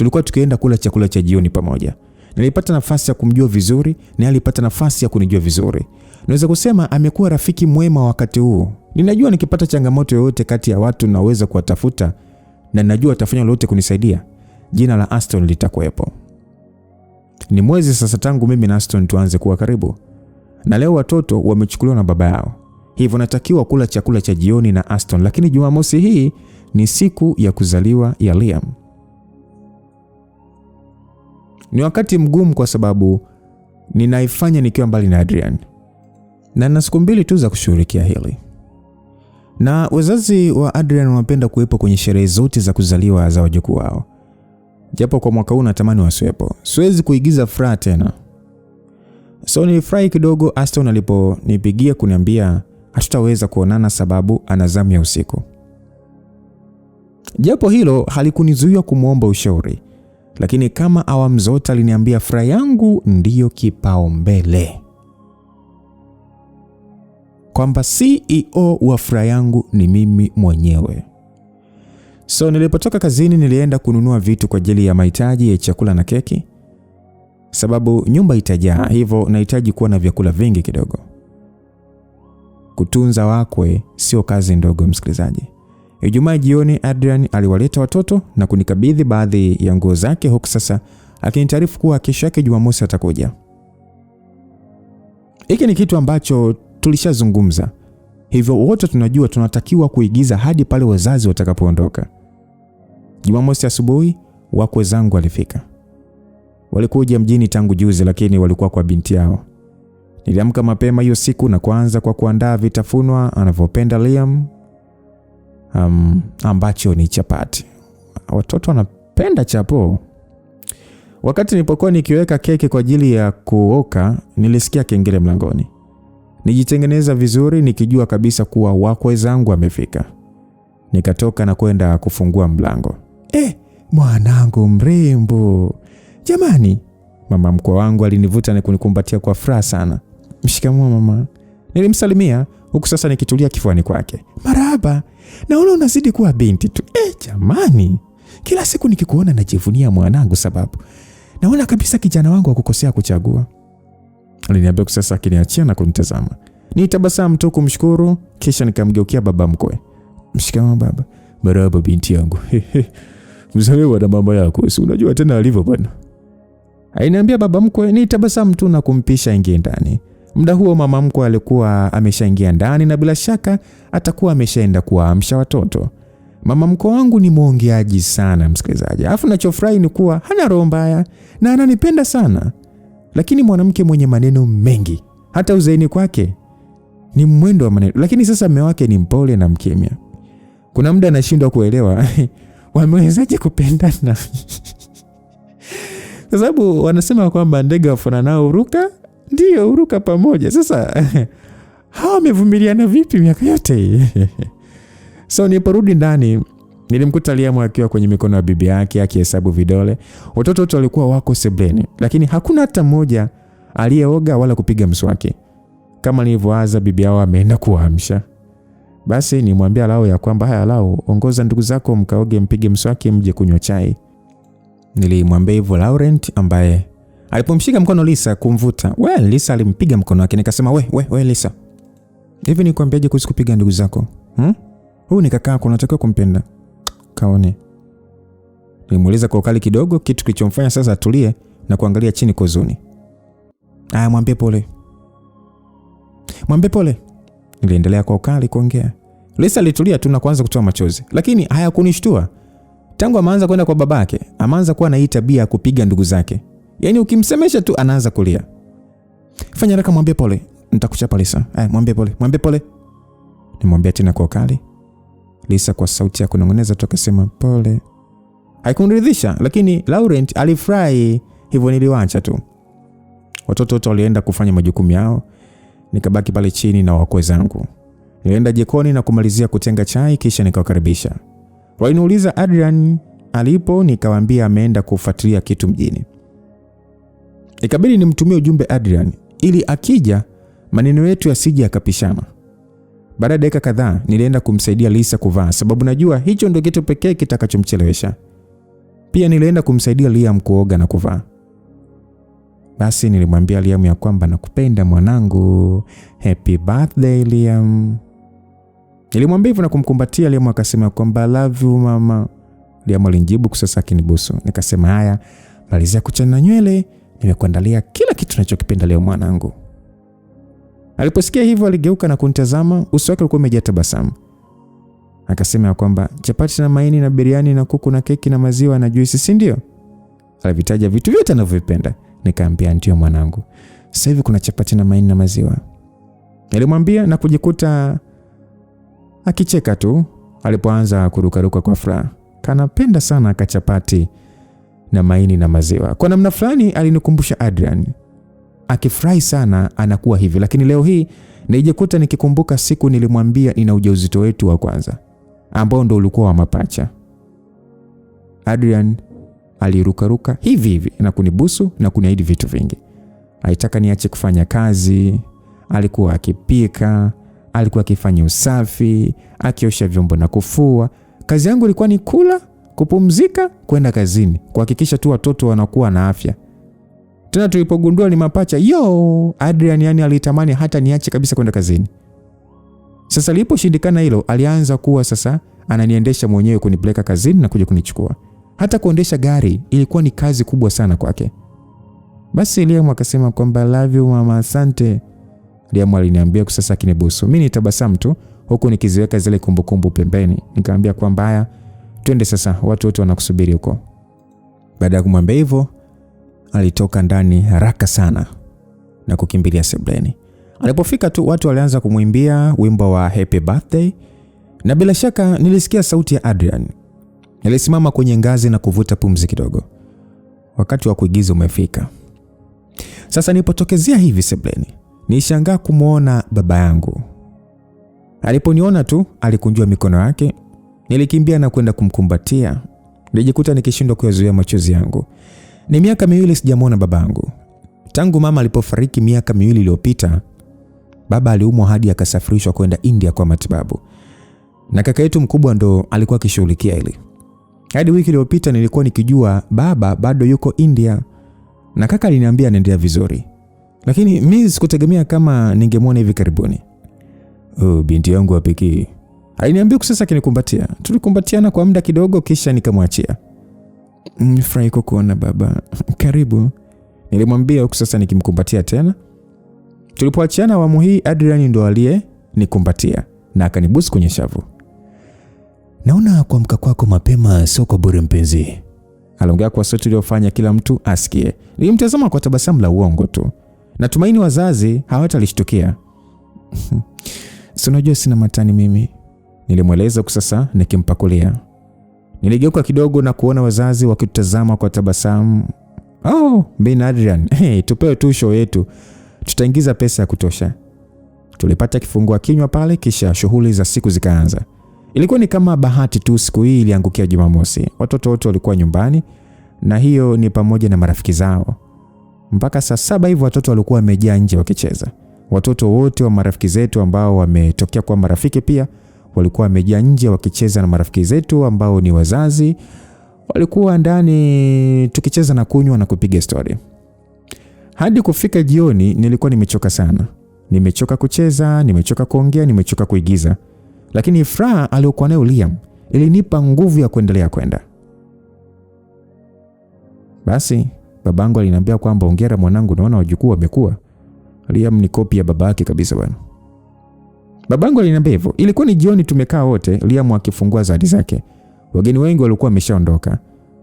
Tulikuwa tukienda kula chakula cha jioni pamoja. Nilipata nafasi ya kumjua vizuri na alipata nafasi ya kunijua vizuri. Naweza kusema amekuwa rafiki mwema wakati huu. Ninajua nikipata changamoto yoyote kati ya watu naweza kuwatafuta na ninajua atafanya lolote kunisaidia. Jina la Aston litakuwepo. Ni mwezi sasa tangu mimi na Aston tuanze kuwa karibu. Na leo watoto wamechukuliwa na baba yao. Hivyo natakiwa kula chakula cha jioni na Aston, lakini Jumamosi hii ni siku ya kuzaliwa ya Liam. Ni wakati mgumu kwa sababu ninaifanya nikiwa mbali na Adrian. Na nina siku 2 tu za kushughulikia hili. Na wazazi wa Adrian wanapenda kuwepo kwenye sherehe zote za kuzaliwa za wajukuu wao. Japo kwa mwaka huu natamani wasiwepo. Siwezi kuigiza furaha tena. So nilifurahi kidogo Aston aliponipigia kuniambia hatutaweza kuonana sababu ana zamu ya usiku. Japo hilo halikunizuia kumuomba ushauri. Lakini kama awamu zote aliniambia furaha yangu ndiyo kipaumbele. Kwamba CEO wa furaha yangu ni mimi mwenyewe. So nilipotoka kazini nilienda kununua vitu kwa ajili ya mahitaji ya chakula na keki. Sababu nyumba itajaa, hivyo nahitaji kuwa na vyakula vingi kidogo. Kutunza wakwe sio kazi ndogo msikilizaji. Ijumaa jioni Adrian aliwaleta watoto na kunikabidhi baadhi ya nguo zake, huku sasa akinitaarifu kuwa kesho yake Jumamosi atakuja. Hiki ni kitu ambacho tulishazungumza. Hivyo wote tunajua tunatakiwa kuigiza hadi pale wazazi watakapoondoka. Jumamosi asubuhi wakwe zangu walifika. Walikuja mjini tangu juzi lakini walikuwa kwa binti yao. Niliamka mapema hiyo siku na kuanza kwa kuandaa vitafunwa anavyopenda Liam, ambacho ni chapati. Watoto wanapenda chapo. Wakati nilipokuwa nikiweka keki kwa ajili ya kuoka, nilisikia kengele mlangoni. Nijitengeneza vizuri nikijua kabisa kuwa wakwe zangu wamefika. Nikatoka na kwenda kufungua mlango. Mwanangu mrembo. Jamani, mama mkwe wangu alinivuta na kunikumbatia kwa furaha sana. Mshikamoo mama. Nilimsalimia huku sasa nikitulia kifuani kwake. Marahaba. Naona unazidi kuwa binti tu. Jamani. Kila siku nikikuona najivunia mwanangu sababu naona kabisa kijana wangu hakukosea kuchagua. Aliniambia sasa akiniachia na kunitazama. Nitabasamu tu kumshukuru kisha nikamgeukia baba mkwe. Mshikamoo baba. Marahaba binti yangu. Mzaliwa na mama yako. Si unajua tena alivyo bwana. Aliniambia baba mkwe. Nitabasamu tu na kumpisha ingie ndani. Muda huo mama mkwe alikuwa ameshaingia ndani na bila shaka atakuwa ameshaenda kuamsha watoto. Mama mkwe wangu ni mwongeaji sana msikilizaji. Alafu ninachofurahi ni kuwa hana roho mbaya na ananipenda sana. Lakini mwanamke mwenye maneno mengi. Hata uzeeni kwake ni mwendo wa maneno. Lakini sasa mume wake ni mpole na mkimya. Kuna muda anashindwa kuelewa wamewezaje kupendana. Kwa sababu wanasema kwamba ndege wafananao huruka, ndio huruka pamoja. Sasa hawa wamevumiliana vipi miaka yote hii? So niliporudi ndani nilimkuta Liam akiwa kwenye mikono ya bibi yake akihesabu vidole. Watoto wote walikuwa wako sebuleni, lakini hakuna hata mmoja aliyeoga wala kupiga mswaki. Kama nilivyoanza bibi yao ameenda kuamsha. Basi nimwambia Lao ya kwamba haya Lao, ongoza ndugu zako mkaoge mpige mswaki mje kunywa chai. Nilimwambia hivyo Laurent ambaye alipomshika mkono Lisa kumvuta. Lisa alimpiga mkono wake. Nikasema we Lisa. Hivi nikwambiaje kuhusu kupiga ndugu zako? Huyu ni kaka yako unatakiwa kumpenda. Kaone. Nilimuuliza kwa ukali kidogo, kitu kilichomfanya sasa atulie na kuangalia chini kwa huzuni. Mwambie pole. Mwambie pole. Niliendelea kwa ukali kuongea. Lisa alitulia tu na kuanza kutoa machozi, lakini hayakunishtua. Tangu ameanza kwenda kwa babake, ameanza kuwa na hii tabia ya kupiga ndugu zake. Yaani ukimsemesha tu anaanza kulia. Fanya haraka mwambie pole. Nitakuchapa Lisa. Mwambie pole. Mwambie pole. Nimwambia tena kwa ukali. Lisa kwa sauti ya kunong'oneza tu akasema pole. Haikuniridhisha, lakini Laurent alifurahi, hivyo niliwaacha tu. Watoto wote walienda kufanya majukumu yao. Nikabaki pale chini na wakwe zangu. Nilienda jikoni na kumalizia kutenga chai kisha nikawakaribisha. Waliniuliza Adrian alipo, nikawaambia ameenda kufuatilia kitu mjini. Ikabidi nimtumie ujumbe Adrian ili akija maneno yetu yasije yakapishana. Baada ya dakika kadhaa nilienda kumsaidia Lisa kuvaa sababu najua hicho ndio kitu pekee kitakachomchelewesha. Pia nilienda kumsaidia Liam kuoga na kuvaa. Basi nilimwambia Liam ya kwamba nakupenda mwanangu, happy birthday Liam. Nilimwambia hivyo na kumkumbatia. Liam akasema kwamba love you mama. Liam alinijibu kusasa akinibusu. Nikasema haya, malizia kuchana nywele, nimekuandalia kila kitu unachokipenda leo mwanangu. Aliposikia hivyo aligeuka na kunitazama, uso wake ulikuwa umejaa tabasamu. Akasema kwamba chapati na maini na biriani na kuku na keki na maziwa na juisi, si ndio? Alivitaja vitu vyote anavyopenda. Nikamwambia ndio mwanangu. Sasa hivi kuna chapati na maini na maziwa. Nilimwambia na kujikuta akicheka tu alipoanza kurukaruka kwa furaha. Kanapenda sana kachapati na maini na maziwa. Kwa namna fulani alinikumbusha Adrian. Akifurahi sana anakuwa hivi, lakini leo hii nijikuta nikikumbuka siku nilimwambia nina ujauzito wetu wa kwanza ambao ndio ulikuwa wa mapacha. Adrian alirukaruka hivi na kunibusu na kuniahidi vitu vingi. Alitaka niache kufanya kazi, alikuwa akipika, alikuwa akifanya usafi, akiosha vyombo na kufua. Kazi yangu ilikuwa ni kula, kupumzika, kwenda kazini, kuhakikisha tu watoto wanakuwa na afya. Tena tulipogundua ni mapacha, Adrian yani alitamani hata niache kabisa kwenda kazini. Sasa liposhindikana hilo, alianza kuwa sasa ananiendesha mwenyewe kunipeleka kazini na kuja kunichukua. Hata kuendesha gari ilikuwa ni kazi kubwa sana kwake. Basi Liam akasema kwamba love you mama, asante. Liam aliniambia sasa akinibusu. Mimi nitabasamu tu huku nikiziweka zile kumbukumbu pembeni. Nikamwambia kwamba haya, twende sasa, watu wote wanakusubiri huko. Baada ya kumwambia hivyo, alitoka ndani haraka sana na kukimbilia sebuleni. Alipofika tu watu walianza kumwimbia wimbo wa happy birthday, na bila shaka nilisikia sauti ya Adrian. Nilisimama kwenye ngazi na kuvuta pumzi kidogo. Wakati wa kuigiza umefika. Sasa nilipotokezea hivi sebuleni, nishangaa kumuona baba yangu. Aliponiona tu alikunjua mikono yake. Nilikimbia na kwenda kumkumbatia. Nilijikuta nikishindwa kuyazuia machozi yangu. Ni miaka 2 sijamuona babangu. Tangu mama alipofariki miaka 2 iliyopita, baba aliumwa hadi akasafirishwa kwenda India kwa matibabu. Na kaka yetu mkubwa ndo alikuwa akishughulikia hili. Hadi wiki iliyopita nilikuwa nikijua baba bado yuko India, na kaka aliniambia anaendelea vizuri. Lakini mimi sikutegemea kama ningemwona hivi karibuni. Binti yangu wa pekee. Aliniambia sasa kinikumbatia. Tulikumbatiana kwa muda kidogo kisha nikamwachia. Nimefurahi kukuona baba. Karibu. Nilimwambia sasa nikimkumbatia tena. Tulipoachiana awamu hii, Adrian ndo aliye nikumbatia na akanibusu kwenye shavu. Naona kuamka kwako mapema sio kwa bure mpenzi. Aliongea kwa sauti iliyofanya kila mtu asikie. Nilimtazama kwa tabasamu la uongo tu. Natumaini wazazi hawatalishtukia. Si unajua sina matani mimi. Nilimweleza sasa nikimpakulia. Niligeuka kidogo na kuona wazazi wakitutazama kwa tabasamu. Bin Adrian, tupewe tu show yetu. Tutaingiza pesa ya kutosha. Tulipata kifungua kinywa pale kisha shughuli za siku zikaanza. Ilikuwa ni kama bahati tu siku hii iliangukia Jumamosi. Watoto wote walikuwa nyumbani na hiyo ni pamoja na marafiki zao. Mpaka saa 7 hivi watoto walikuwa wamejaa nje wakicheza. Watoto wote wa marafiki zetu ambao wametokea kwa marafiki pia walikuwa wamejaa nje wakicheza na marafiki zetu ambao ni wazazi. Walikuwa ndani tukicheza na kunywa na kupiga story. Hadi kufika jioni nilikuwa nimechoka sana. Nimechoka kucheza, nimechoka kuongea, nimechoka kuigiza. Lakini furaha aliyokuwa nayo Liam ilinipa nguvu ya kuendelea kwenda. Basi babangu aliniambia kwamba hongera mwanangu, naona wajukuu wamekuwa. Liam ni kopi ya babake kabisa bwana. Babangu aliniambia hivyo. Ilikuwa ni jioni tumekaa wote, Liam akifungua zawadi zake. Wageni wengi walikuwa wameshaondoka.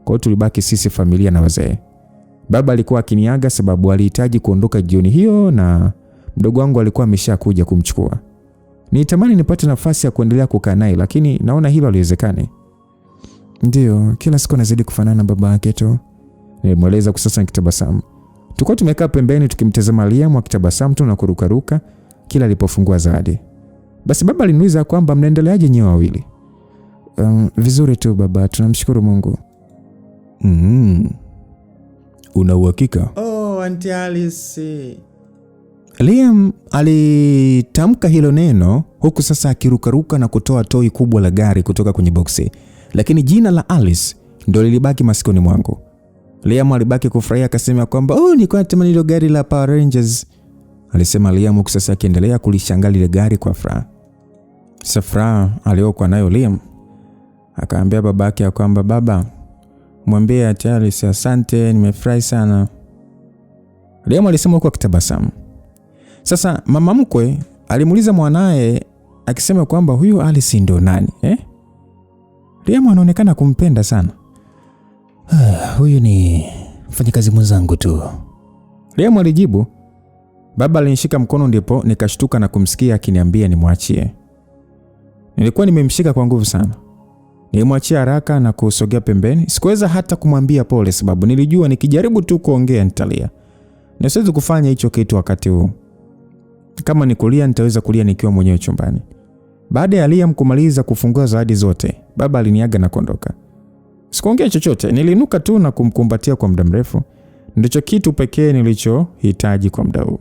Kwa hiyo tulibaki sisi familia na wazee. Baba alikuwa akiniaga sababu alihitaji kuondoka jioni hiyo na mdogo wangu alikuwa ameshakuja kumchukua. Nitamani nipate nafasi ya kuendelea kukaa naye lakini naona hilo haliwezekani. Ndio, kila siku anazidi kufanana na baba yake tu. Nilimweleza sasa nikitabasamu. Tulikuwa tumekaa pembeni tukimtazama Liam akitabasamu tu na kurukaruka kila alipofungua zawadi. Basi baba aliniuliza kwamba mnaendeleaje nyewe wawili? Vizuri tu baba, tunamshukuru Mungu. Una uhakika? Auntie Alice. Liam alitamka hilo neno huku sasa akirukaruka na kutoa toi kubwa la gari kutoka kwenye boksi. Lakini jina la Alice ndio lilibaki masikioni mwangu. Liam alibaki kufurahia akasema kwamba nilikuwa natamani ile gari la Power Rangers. Alisema Liam huku sasa akiendelea kulishangaa ile gari kwa furaha. Safra aliyokuwa nayo Liam akaambia babake ya kwamba baba, mwambie Charles asante, nimefurahi sana. Liam alisema huku akitabasamu. Sasa mama mkwe alimuuliza mwanae akisema kwamba huyu Alice ndio nani? Liam anaonekana kumpenda sana. Huyu ni mfanyakazi mwenzangu tu, Liam alijibu. Baba alinishika mkono ndipo nikashtuka na kumsikia akiniambia nimwachie. Nilikuwa nimemshika kwa nguvu sana. Nilimwachia haraka na kusogea pembeni. Sikuweza hata kumwambia pole sababu nilijua nikijaribu tu kuongea nitalia. Na siwezi kufanya hicho kitu wakati huu. Kama nikulia nitaweza kulia nikiwa mwenyewe chumbani. Baada ya Liam kumaliza kufungua zawadi zote, baba aliniaga na kuondoka. Sikuongea chochote, niliinuka tu na kumkumbatia kwa muda mrefu. Ndicho kitu pekee nilichohitaji kwa muda huu.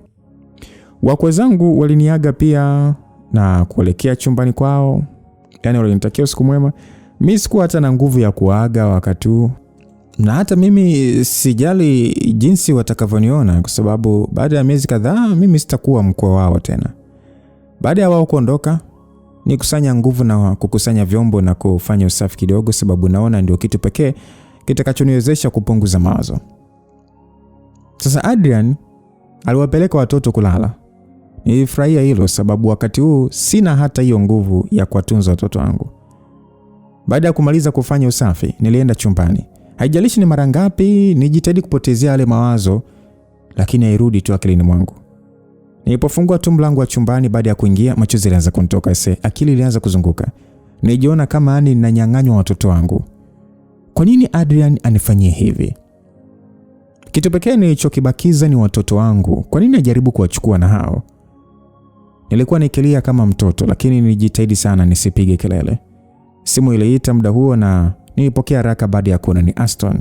Wakwe zangu waliniaga pia na kuelekea chumbani kwao. Yaani walinitakia usiku mwema. Mimi sikuwa hata na nguvu ya kuaga wakati huu. Na hata mimi sijali jinsi watakavyoniona kwa sababu baada ya miezi kadhaa mimi sitakuwa mkwe wao tena. Baada ya wao kuondoka, nikusanya nguvu na kukusanya vyombo na kufanya usafi kidogo sababu naona ndio kitu pekee kitakachoniwezesha kupunguza mawazo. Sasa Adrian aliwapeleka watoto kulala. Nilifurahia hilo sababu wakati huu sina hata hiyo nguvu ya kuwatunza watoto wangu. Baada ya kumaliza kufanya usafi, nilienda chumbani. Haijalishi ni mara ngapi nijitahidi kupotezea yale mawazo, lakini hairudi tu akilini mwangu. Nilipofungua tu mlango wa chumbani baada ya kuingia, machozi yalianza kunitoka. Akili ilianza kuzunguka. Nijiona kama ninanyang'anywa watoto wangu. Kwa nini Adrian anifanyie hivi? Kitu pekee nilichokibakiza ni watoto wangu. Kwa nini ajaribu kuwachukua na hao? Nilikuwa nikilia kama mtoto lakini nilijitahidi sana nisipige kelele. Simu iliita muda huo na nilipokea haraka baada ya kuona ni Aston.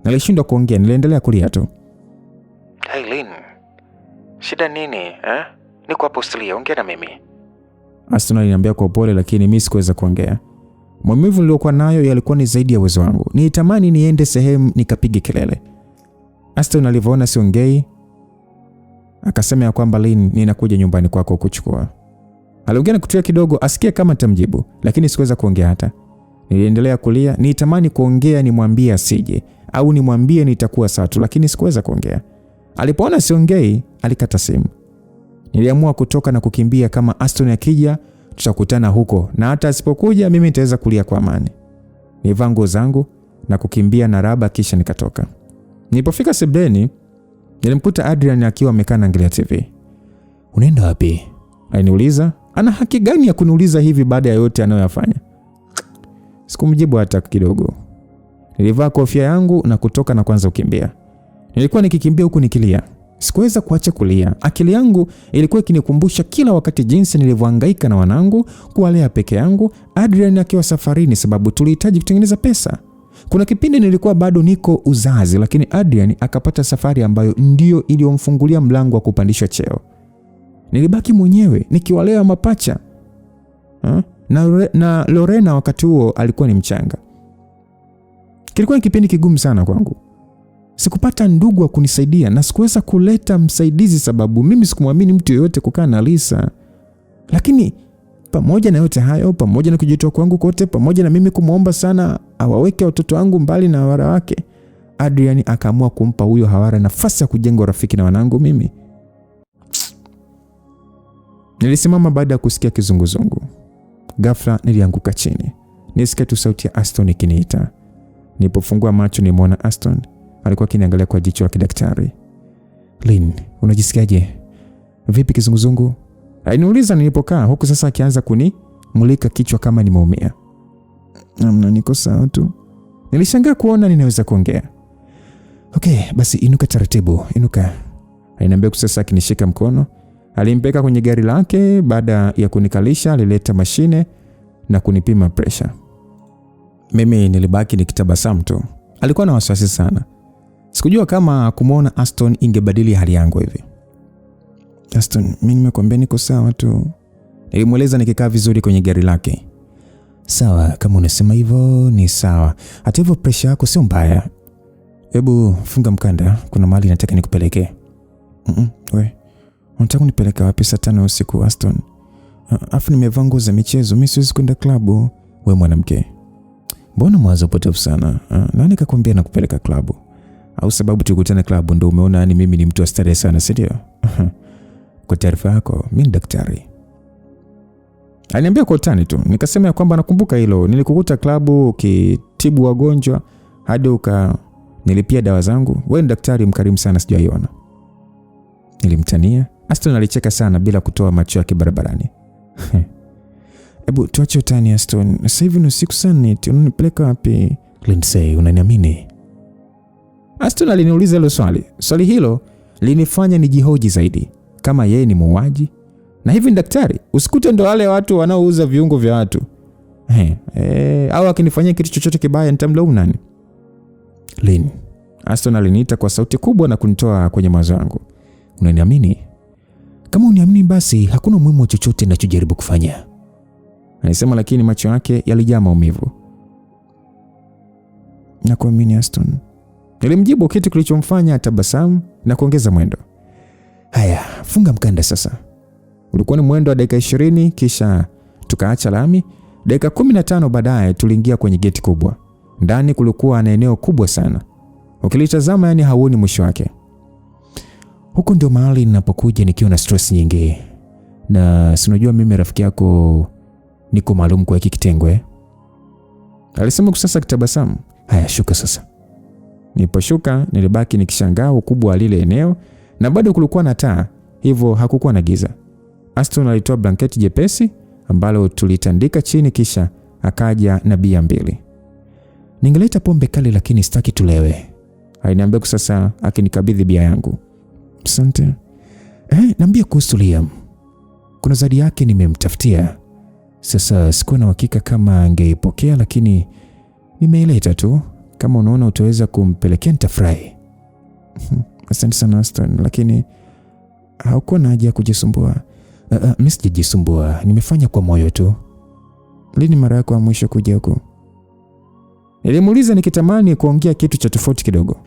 Nilishindwa kuongea, niliendelea kulia tu. Hey Lynn, shida nini? Niko hapo Australia, ongea na mimi. Aston aliniambia kwa upole lakini mimi sikuweza kuongea. Maumivu niliokuwa nayo yalikuwa ni zaidi ya uwezo wangu. Nilitamani niende sehemu nikapige kelele. Aston alivyoona siongei akasema ya kwamba Lynn, ninakuja nyumbani kwako kuchukua. Aliongea na kutulia kidogo asikie kama nitamjibu, lakini sikuweza kuongea hata. Niliendelea kulia, nitamani kuongea nimwambie asije au nimwambie nitakuwa sawa tu, lakini sikuweza kuongea. Alipoona siongei, alikata simu. Niliamua kutoka na kukimbia, kama Aston akija tutakutana huko na hata asipokuja mimi nitaweza kulia kwa amani. Nilivaa nguo zangu na kukimbia na raba kisha nikatoka. Nilipofika sebuleni, nilimkuta Adrian akiwa amekaa anaangalia TV. "Unaenda wapi?" aliniuliza. Ana haki gani ya kuniuliza hivi baada ya yote anayoyafanya? Sikumjibu hata kidogo. Nilivaa kofia yangu na kutoka na kuanza kukimbia. Nilikuwa nikikimbia huku nikilia. Sikuweza kuacha kulia. Akili yangu ilikuwa ikinikumbusha kila wakati jinsi nilivyohangaika na wanangu, kuwalea peke yangu, Adrian akiwa safarini sababu tulihitaji kutengeneza pesa. Kuna kipindi nilikuwa bado niko uzazi lakini Adrian akapata safari ambayo ndio iliyomfungulia mlango wa kupandishwa cheo. Nilibaki mwenyewe nikiwalea mapacha. Na Lorena wakati huo alikuwa ni mchanga. Kilikuwa ni kipindi kigumu sana kwangu. Sikupata ndugu wa kunisaidia na sikuweza kuleta msaidizi sababu mimi sikumwamini mtu yeyote kukaa na Lisa. Lakini pamoja na yote hayo, pamoja na kujitoa kwangu kote, pamoja na mimi kumuomba sana awaweke watoto wangu mbali na Hawara wake, Adrian akaamua kumpa huyo Hawara nafasi ya kujenga urafiki na wanangu mimi. Nilisimama baada ya kusikia kizunguzungu. Ghafla nilianguka chini. Nisikia tu sauti ya Aston ikiniita. Nilipofungua macho nimeona Aston alikuwa akiniangalia kwa jicho la kidaktari. "Lynn, unajisikiaje? Vipi kizunguzungu?" aliniuliza nilipokaa, huku sasa akianza kunimulika kichwa kama nimeumia. "Namna niko sawa tu." Nilishangaa kuona ninaweza kuongea. "Okay, basi inuka taratibu, inuka." Aliniambia sasa akinishika mkono. Alimpeka kwenye gari lake. Baada ya kunikalisha alileta mashine na kunipima pressure. Mimi nilibaki nikitabasamu tu. Alikuwa na wasiwasi sana. Sikujua kama kumuona Aston ingebadili hali yangu hivi. "Aston, mimi nimekuambia niko sawa tu." Nilimweleza nikikaa vizuri kwenye gari lake. Sawa, kama unasema hivyo ni sawa. Hata hivyo pressure yako sio mbaya. Hebu funga mkanda, kuna mahali nataka nikupeleke. We, unataka kunipeleka wapi saa 5 usiku Aston? Afu nimevaa nguo za michezo, mimi siwezi kwenda klabu. We mwanamke, mbona mwanzo potofu sana? Nani kakwambia nakupeleka klabu? Au sababu tukutane klabu ndio umeona yani mimi ni mtu wa starehe sana, si ndio? Kwa taarifa yako, mimi ni daktari. Aliniambia kwa utani tu. Nikasema ya kwamba nakumbuka hilo. Nilikukuta klabu ukitibu wagonjwa hadi nilipia dawa zangu. Wewe ni daktari mkarimu sana, sijaiona. Nilimtania. Aston alicheka sana bila kutoa macho yake barabarani. Hebu tuache utani Aston. Sasa hivi ni usiku sana, unanipeleka wapi? Lindsay, unaniamini? Aston aliniuliza hilo swali. Swali hilo linifanya nijihoji zaidi. Kama yeye ni muuaji na hivi ni daktari, usikute ndo wale watu wanaouza viungo vya watu. Au akinifanyia kitu chochote kibaya nitamlaumu nani? Lynn, Aston aliniita kwa sauti kubwa na kunitoa kwenye mawazo yangu. Unaniamini? Kama uniamini basi hakuna umuhimu wa chochote ninachojaribu kufanya, alisema, lakini macho yake yalijaa maumivu. Nakuamini Aston, nilimjibu, kitu kilichomfanya tabasamu na kuongeza mwendo. Haya, funga mkanda sasa. Ulikuwa ni mwendo wa dakika 20 kisha tukaacha lami. Dakika 15 baadaye tuliingia kwenye geti kubwa. Ndani kulikuwa na eneo kubwa sana. Ukilitazama yani hauoni mwisho wake. Huko ndio mahali ninapokuja nikiwa na stress nyingi. Na si unajua mimi rafiki yako niko maalum kwa hiki kitengo alisema kusasa kitabasamu. Haya, shuka sasa. Niliposhuka nilibaki nikishangaa ukubwa wa lile eneo na bado kulikuwa na taa, hivyo hakukuwa na giza. Aston alitoa blanketi jepesi ambalo tulitandika chini kisha akaja na bia 2. Ningeleta pombe kali lakini sitaki tulewe, aliniambia sasa akinikabidhi bia yangu. Asante. Niambia kuhusu Liam. Kuna zawadi yake nimemtafutia. Sasa sikuwa na uhakika kama angeipokea lakini nimeileta tu. Kama unaona utaweza kumpelekea nitafurahi. Asante sana Aston, lakini haukuwa na haja ya kujisumbua. Mimi sijajisumbua, nimefanya kwa moyo tu. Lini mara yako ya mwisho kuja huko? Nilimuuliza nikitamani kuongea kitu cha tofauti kidogo.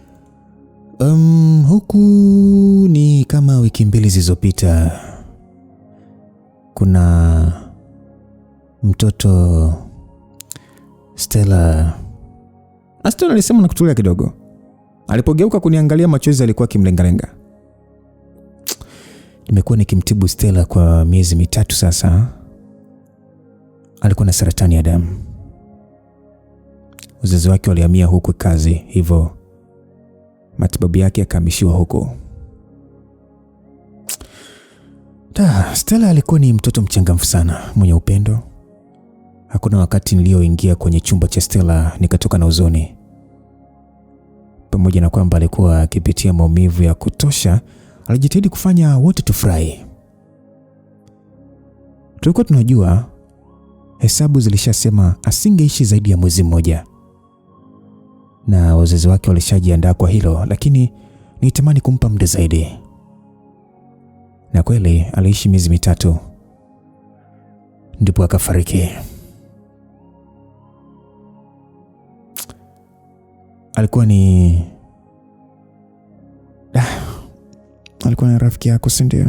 Huku ni kama wiki 2 zilizopita. Kuna mtoto Stella. Aston alisema na kutulia kidogo. Alipogeuka kuniangalia machozi alikuwa kimlengalenga. Nimekuwa nikimtibu Stella kwa miezi 3 sasa. Alikuwa na saratani ya damu. Wazazi wake walihamia huku kazi, hivyo matibabu yake yakahamishiwa huko. Stella alikuwa ni mtoto mchangamfu sana, mwenye upendo. Hakuna wakati nilioingia kwenye chumba cha Stella nikatoka na huzuni. Pamoja na kwamba alikuwa akipitia maumivu ya kutosha, alijitahidi kufanya wote tufurahi. Tulikuwa tunajua hesabu zilishasema asingeishi zaidi ya mwezi mmoja. Na wazazi wake walishajiandaa kwa hilo, lakini nitamani kumpa muda zaidi. Na kweli aliishi miezi 3. Ndipo akafariki. Alikuwa ni rafiki yako, si ndio?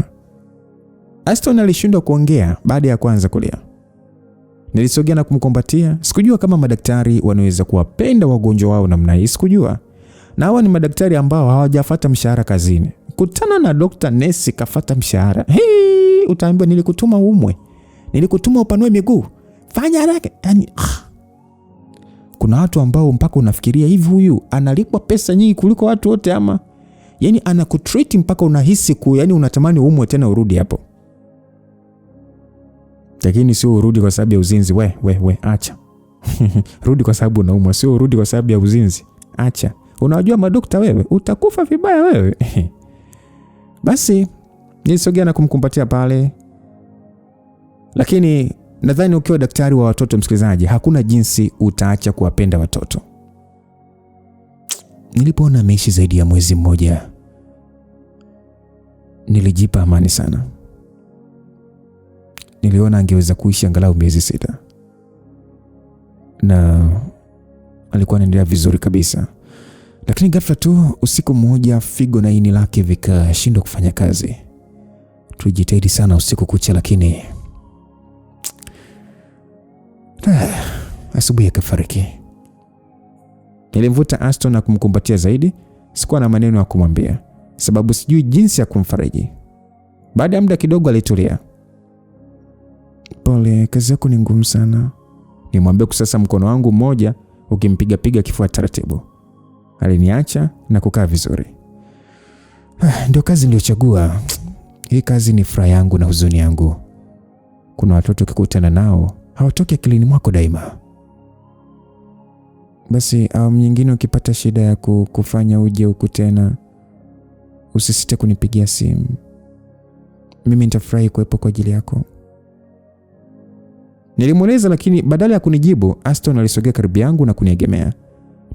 Aston alishindwa kuongea baada ya kuanza kulia. Nilisogea na kumkumbatia. Sikujua kama madaktari wanaweza kuwapenda wagonjwa wao namna hii, sikujua. Na hawa ni madaktari ambao hawajafuata mshahara kazini. Kutana na Dr. Nesi kafuata mshahara. Utaambiwa nilikutuma umwe. Nilikutuma upanue miguu. Fanya haraka. Yani kuna watu ambao mpaka unafikiria hivi huyu analipwa pesa nyingi kuliko watu wote ama yani anakutreat mpaka unahisi yani unatamani umwe tena urudi hapo. Lakini sio urudi kwa sababu ya uzinzi. We acha. Rudi kwa sababu unaumwa, sio urudi kwa sababu ya uzinzi. Acha. Unajua madokta wewe, utakufa vibaya wewe. Basi nilisogea na kumkumbatia pale. Lakini nadhani ukiwa daktari wa watoto, msikilizaji, hakuna jinsi utaacha kuwapenda watoto. Nilipoona ameishi zaidi ya mwezi mmoja, nilijipa amani sana. Niliona angeweza kuishi angalau miezi 6. na alikuwa anaendelea vizuri kabisa. Lakini ghafla tu usiku mmoja figo na ini lake vikashindwa kufanya kazi. Tulijitahidi sana usiku kucha, lakini asubuhi akafariki. Nilimvuta Aston na kumkumbatia zaidi. Sikuwa na maneno ya kumwambia, sababu sijui jinsi ya kumfariji. Baada ya muda kidogo alitulia. Pole, kazi yako ni ngumu sana. Nimwambia kusasa mkono wangu mmoja ukimpiga piga kifua taratibu. Aliniacha na kukaa vizuri. Ndio kazi niliyochagua. Hii kazi ni furaha yangu na huzuni yangu. Kuna watoto ukikutana nao hawatoki akilini mwako daima. Basi nyingine ukipata shida ya kufanya uje huku tena, usisite kunipigia simu. Mimi nitafurahi kuwepo kwa ajili yako. Nilimweleza, lakini badala ya kunijibu, Aston alisogea karibu yangu na kuniegemea.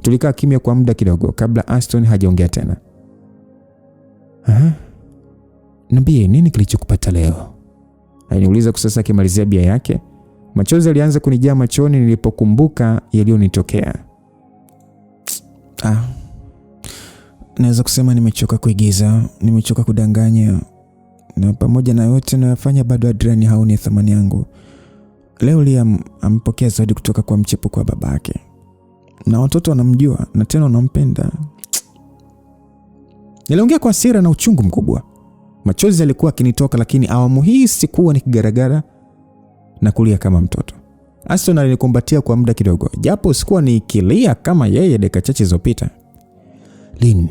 Tulikaa kimya kwa muda kidogo kabla Aston hajaongea tena. Niambie, nini kilichokupata leo? Aliniuliza kusasa akimalizia bia yake. Machozi alianza kunijaa machoni nilipokumbuka yaliyonitokea. Naweza kusema nimechoka kuigiza, nimechoka kudanganya, na pamoja na yote nayofanya bado Adrian haoni thamani yangu. Leo Liam ampokea zawadi kutoka kwa mchepuko wa babake. Na watoto wanamjua na tena wanampenda. Niliongea kwa hasira na uchungu mkubwa. Machozi yalikuwa yakinitoka, lakini awamu hii sikuwa nikigaragara na kulia kama mtoto. Aston alinikumbatia kwa muda kidogo, japo sikuwa nikilia kama yeye dakika chache zilizopita. Lynn,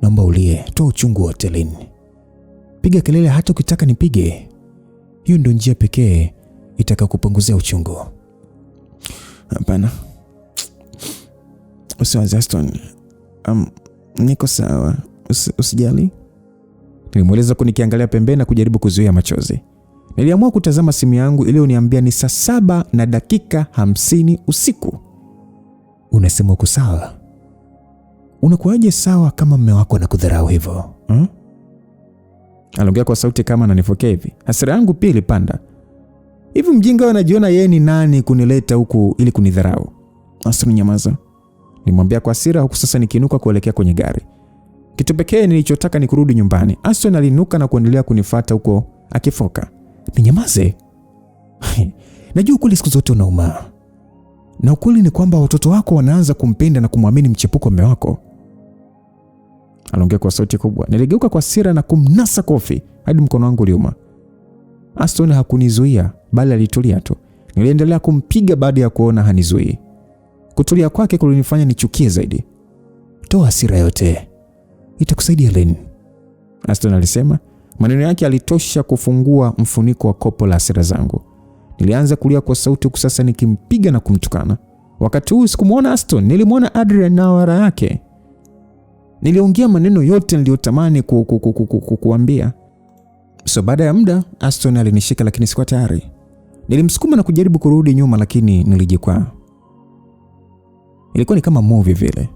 naomba ulie, toa uchungu wote Lynn. Piga kelele hata ukitaka nipige. Hiyo ndio njia pekee itakayokupunguzia uchungu. Hapana. Usiwaze Aston. Niko sawa. Usijali. Nilimweleza kunikiangalia pembeni na kujaribu kuzuia machozi. Niliamua kutazama simu yangu iliyoniambia ni saa 7:50 usiku. Unasema uko sawa? Unakuaje sawa kama mume wako anakudharau hivyo? Aliongea kwa sauti kama ananifokea hivi. Hasira yangu pia ilipanda. Hivi mjinga anajiona yeye ni nani kunileta huku ili kunidharau? Aston, nyamaza. Nilimwambia kwa hasira, huku sasa nikiinuka kuelekea kwenye gari. Kitu pekee nilichotaka ni kurudi nyumbani. Aston alinuka na kuendelea kunifuata huko akifoka. Ninyamaze? Najua kweli siku zote unauma. Na ukweli ni kwamba watoto wako wanaanza kumpenda na kumwamini mchepuko mume wako. Aliongea kwa sauti kubwa. Niligeuka kwa hasira na kumnasa kofi hadi mkono wangu uliuma. Aston hakunizuia, bali alitulia tu. Niliendelea kumpiga baada ya kuona hanizuii. Kutulia kwake kulinifanya nichukie zaidi. Toa hasira yote, itakusaidia Lynn, Aston alisema. Maneno yake alitosha kufungua mfuniko wa kopo la hasira zangu. Nilianza kulia kwa sauti huku sasa nikimpiga na kumtukana. Wakati huu sikumuona Aston, nilimwona Adrian na wara yake. Niliongea maneno yote niliyotamani kuambia. So baada ya muda Aston alinishika, lakini sikuwa tayari. Nilimsukuma na kujaribu kurudi nyuma, lakini nilijikwaa. Ilikuwa ni kama movie vile.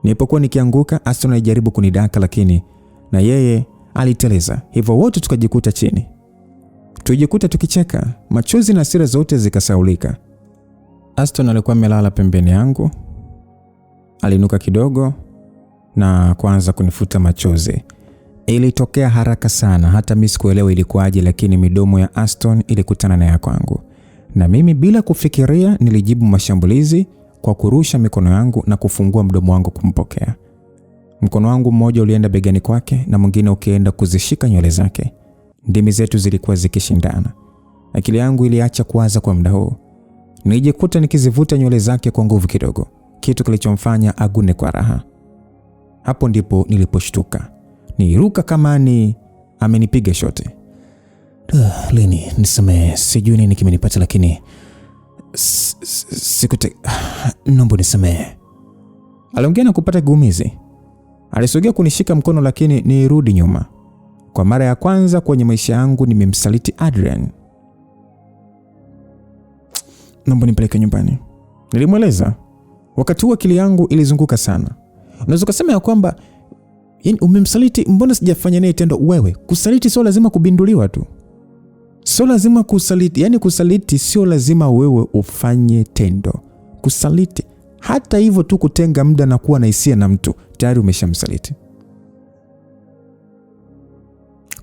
Nilipokuwa nikianguka, Aston alijaribu kunidaka, lakini na yeye aliteleza. Hivyo wote tukajikuta chini. Tulijikuta tukicheka, machozi na hasira zote zikasaulika. Aston alikuwa amelala pembeni yangu. Alinuka kidogo na kuanza kunifuta machozi. Ilitokea haraka sana, hata mimi sikuelewa ilikuwaje, lakini midomo ya Aston ilikutana na ya kwangu. Na mimi bila kufikiria nilijibu mashambulizi kwa kurusha mikono yangu na kufungua mdomo wangu kumpokea. Mkono wangu mmoja ulienda begani kwake na mwingine ukienda kuzishika nywele zake. Ndimi zetu zilikuwa zikishindana. Akili yangu iliacha kuwaza kwa muda huo. Nilijikuta nikizivuta nywele zake kwa nguvu kidogo, kitu kilichomfanya agune kwa raha. Hapo ndipo niliposhtuka. Niruka kama ni amenipiga shote. Lini, nisamehe, sijui nini kimenipata, lakini naomba nisamehe. Aliongea na kupata gumizi. Alisogea kunishika mkono, lakini nirudi nyuma. Kwa mara ya kwanza kwenye maisha yangu nimemsaliti Adrian. Naomba nipeleke nyumbani, nilimweleza. Wakati huo akili yangu ilizunguka sana. Unaweza kusema ya kwamba umemsaliti, mbona sijafanya naye tendo? Wewe kusaliti sio lazima kubinduliwa tu. Sio lazima kusaliti, yani kusaliti sio lazima wewe ufanye tendo. Kusaliti hata hivyo tu kutenga muda na kuwa na hisia na mtu tayari umeshamsaliti.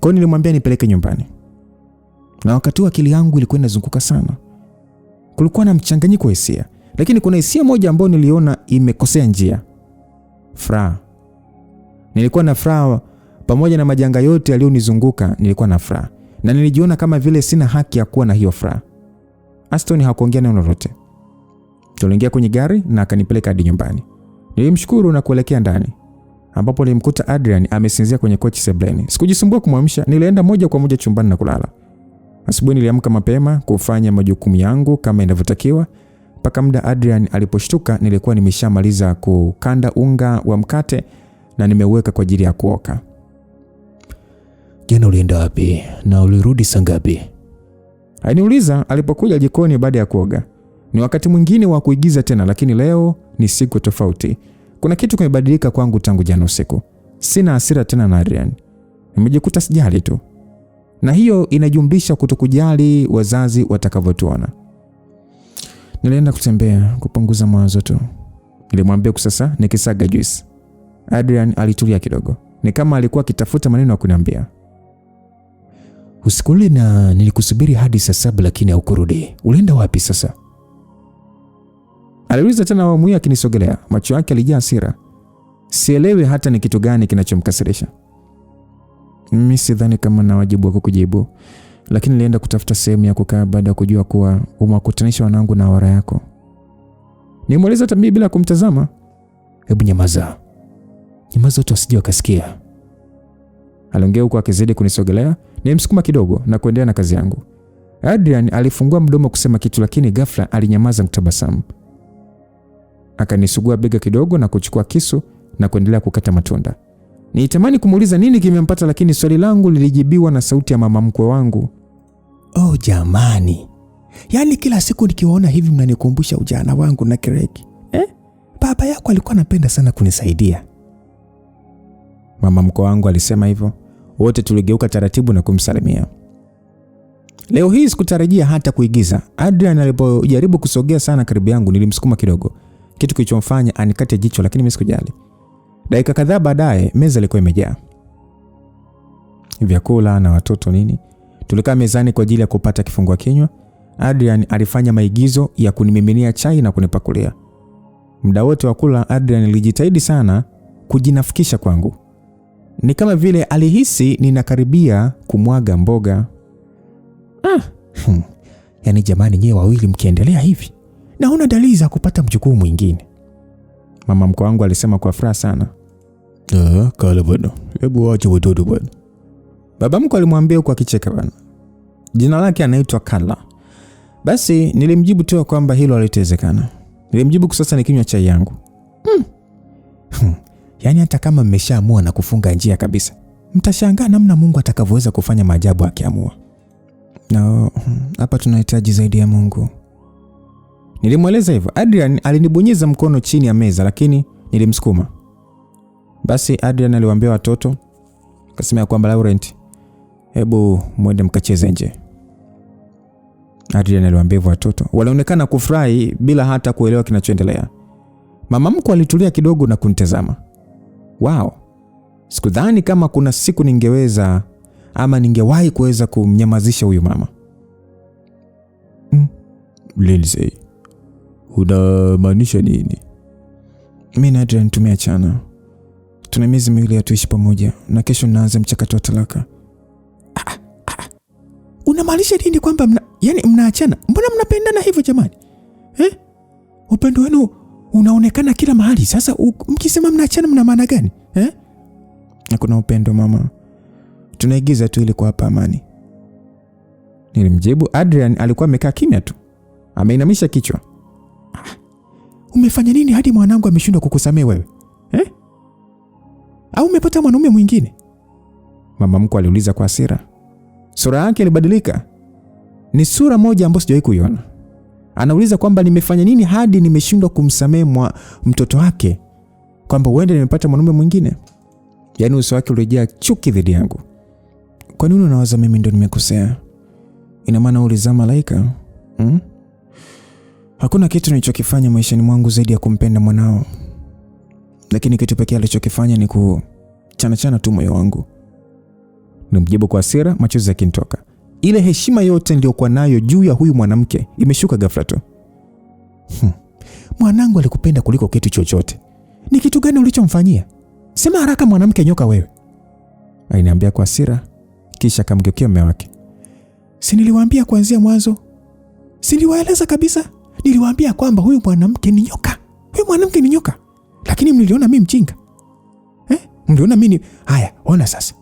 Kwa hiyo nilimwambia nipeleke nyumbani. Na wakati wa akili yangu ilikuwa inazunguka sana. Kulikuwa na mchanganyiko wa hisia, lakini kuna hisia moja ambayo niliona imekosea njia. Furaha. Nilikuwa na furaha pamoja na majanga yote yaliyonizunguka, nilikuwa na furaha. Na nilijiona kama vile sina haki ya kuwa na hiyo furaha. Aston hakuongea neno lolote. Tuliingia kwenye gari na akanipeleka hadi nyumbani. Nilimshukuru na kuelekea ndani, ambapo nilimkuta Adrian amesinzia kwenye kochi sebuleni. Sikujisumbua kumwamsha, nilienda moja kwa moja chumbani na kulala. Asubuhi niliamka mapema kufanya majukumu yangu kama inavyotakiwa. Mpaka muda Adrian aliposhtuka nilikuwa nimeshamaliza kukanda unga wa mkate na nimeuweka kwa ajili ya kuoka. Jana ulienda wapi na ulirudi saa ngapi? Aliniuliza alipokuja jikoni baada ya kuoga. Ni wakati mwingine wa kuigiza tena, lakini leo ni siku tofauti. Kuna kitu kimebadilika kwangu tangu jana usiku. Sina hasira tena na Adrian. Nimejikuta sijali tu. Na hiyo inajumlisha kutokujali wazazi watakavyotuona. Nilienda kutembea kupunguza mawazo tu. Nilimwambia sasa nikisaga juice. Adrian alitulia kidogo. Ni kama alikuwa akitafuta maneno ya kuniambia. Usiku ule na nilikusubiri hadi saa 7 lakini haukurudi. Ulienda wapi sasa? Aliuliza tena awamu hii akinisogelea. Macho yake yalijaa hasira. Sielewi hata ni kitu gani kinachomkasirisha. Mimi sidhani kama na wajibu wa kukujibu, lakini nilienda kutafuta sehemu ya kukaa baada ya kujua kuwa umewakutanisha wanangu na wara yako. Nimueleza Tamii bila kumtazama. Hebu nyamaza. Nyamaza tu asije wakasikia. Aliongea huko akizidi kunisogelea. Nilimsukuma kidogo na kuendelea na kazi yangu. Adrian alifungua mdomo kusema kitu, lakini ghafla alinyamaza mtabasamu. Akanisugua bega kidogo na kuchukua kisu na kuendelea kukata matunda. Nilitamani kumuuliza nini kimempata, lakini swali langu lilijibiwa na sauti ya mama mkwe wangu. Oh jamani. Yaani kila siku nikiwaona hivi mnanikumbusha ujana wangu na Kireki. Baba yako alikuwa anapenda sana kunisaidia. Mama mkwe wangu alisema hivyo. Wote tuligeuka taratibu na kumsalimia. Leo hii sikutarajia hata kuigiza. Adrian alipojaribu kusogea sana karibu yangu nilimsukuma kidogo. Kitu kilichomfanya anikate jicho, lakini mimi sikujali. Dakika kadhaa baadaye meza ilikuwa imejaa. Vyakula na watoto nini. Tulikaa mezani kwa ajili ya kupata kifungua kinywa. Adrian alifanya maigizo ya kunimiminia chai na kunipakulia. Muda wote wa kula Adrian alijitahidi sana kujinafikisha kwangu. Ni kama vile alihisi ninakaribia kumwaga mboga. Yaani jamani, nyewe wawili mkiendelea hivi naona dalili za kupata mjukuu mwingine. Mama mkwe wangu alisema kwa furaha sana. Kala bwana. Hebu waache watoto bwana. Baba mkwe alimwambia huko akicheka bwana. Jina lake anaitwa Kala. Basi nilimjibu tu kwamba hilo halitawezekana. Nilimjibu sasa nikinywa chai yangu. Yaani hata kama mmeshaamua na kufunga njia kabisa, mtashangaa namna Mungu atakavyoweza kufanya maajabu akiamua. No, hapa tunahitaji zaidi ya Mungu. Nilimweleza hivyo. Adrian alinibonyeza mkono chini ya meza, lakini nilimsukuma. Basi Adrian aliwaambia watoto, akasema kwamba Laurent, hebu mwende mkacheze nje. Adrian aliwaambia watoto. Walionekana kufurahi bila hata kuelewa kinachoendelea. Mama mkwe alitulia kidogo na kunitazama. Wow. Sikudhani kama kuna siku ningeweza ama ningewahi kuweza kumnyamazisha huyu mama. Lindsay, unamaanisha nini? Mimi na Adrian tumeachana. Tuna miezi miwili ya tuishi pamoja na kesho naanza mchakato wa talaka. Unamaanisha nini kwamba mnaachana? Mbona mnapendana hivyo jamani? Upendo wenu unaonekana kila mahali. Sasa mkisema mnaachana mna maana gani? Hakuna upendo mama. Tunaigiza tu ili kuwapa amani. Nilimjibu. Adrian alikuwa amekaa kimya tu. Ameinamisha kichwa. Umefanya nini hadi mwanangu ameshindwa kukusamea wewe? Au umepata mwanaume mwingine? Mama mkwe aliuliza kwa hasira. Sura yake ilibadilika. Ni sura moja ambayo sijawahi kuiona. Anauliza kwamba nimefanya nini hadi nimeshindwa kumsamea mtoto wake, kwamba uende nimepata mwanaume mwingine. Yaani uso wake ulijaa chuki dhidi yangu. Kwa nini unawaza mimi ndo nimekosea? ina maana ulizaa malaika? Hakuna kitu nilichokifanya maishani mwangu zaidi ya kumpenda mwanao, lakini kitu pekee alichokifanya ni kuchana tu moyo wangu. Nimjibu kwa hasira, machozi yakinitoka. Ile heshima yote niliyokuwa nayo juu ya huyu mwanamke imeshuka ghafla tu. Mwanangu alikupenda kuliko kitu chochote. Ni kitu gani ulichomfanyia? Sema haraka mwanamke nyoka wewe. Aliniambia kwa hasira, kisha akamgeukia mume wake. Si niliwaambia kuanzia mwanzo? Si niliwaeleza kabisa? Niliwaambia kwamba huyu mwanamke ni nyoka. Huyu mwanamke ni nyoka. Lakini mliona mimi mjinga. Mliona mimi haya, ona sasa.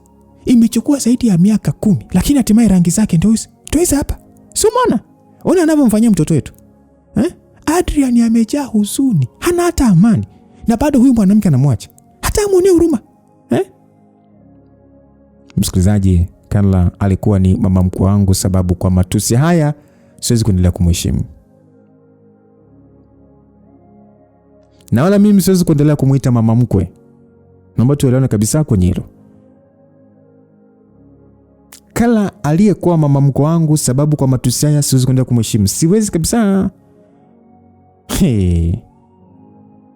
Imechukua zaidi ya miaka 10, lakini hatimaye rangi zake ndio hizi hapa. Si umeona? Ona anavyomfanyia mtoto wetu. Adrian amejaa huzuni, hana hata amani, na bado huyu mwanamke anamwacha. Hata amuonee huruma. Msikilizaji, Carla alikuwa ni mama mkwe wangu, sababu kwa matusi haya siwezi kuendelea kumheshimu. Na wala mimi siwezi kuendelea kumuita mama mkwe. Naomba tuelewane kabisa kwenye hilo. Carla aliyekuwa mama mkwe wangu, sababu kwa matusi haya siwezi kuendelea kumheshimu. Siwezi kabisa.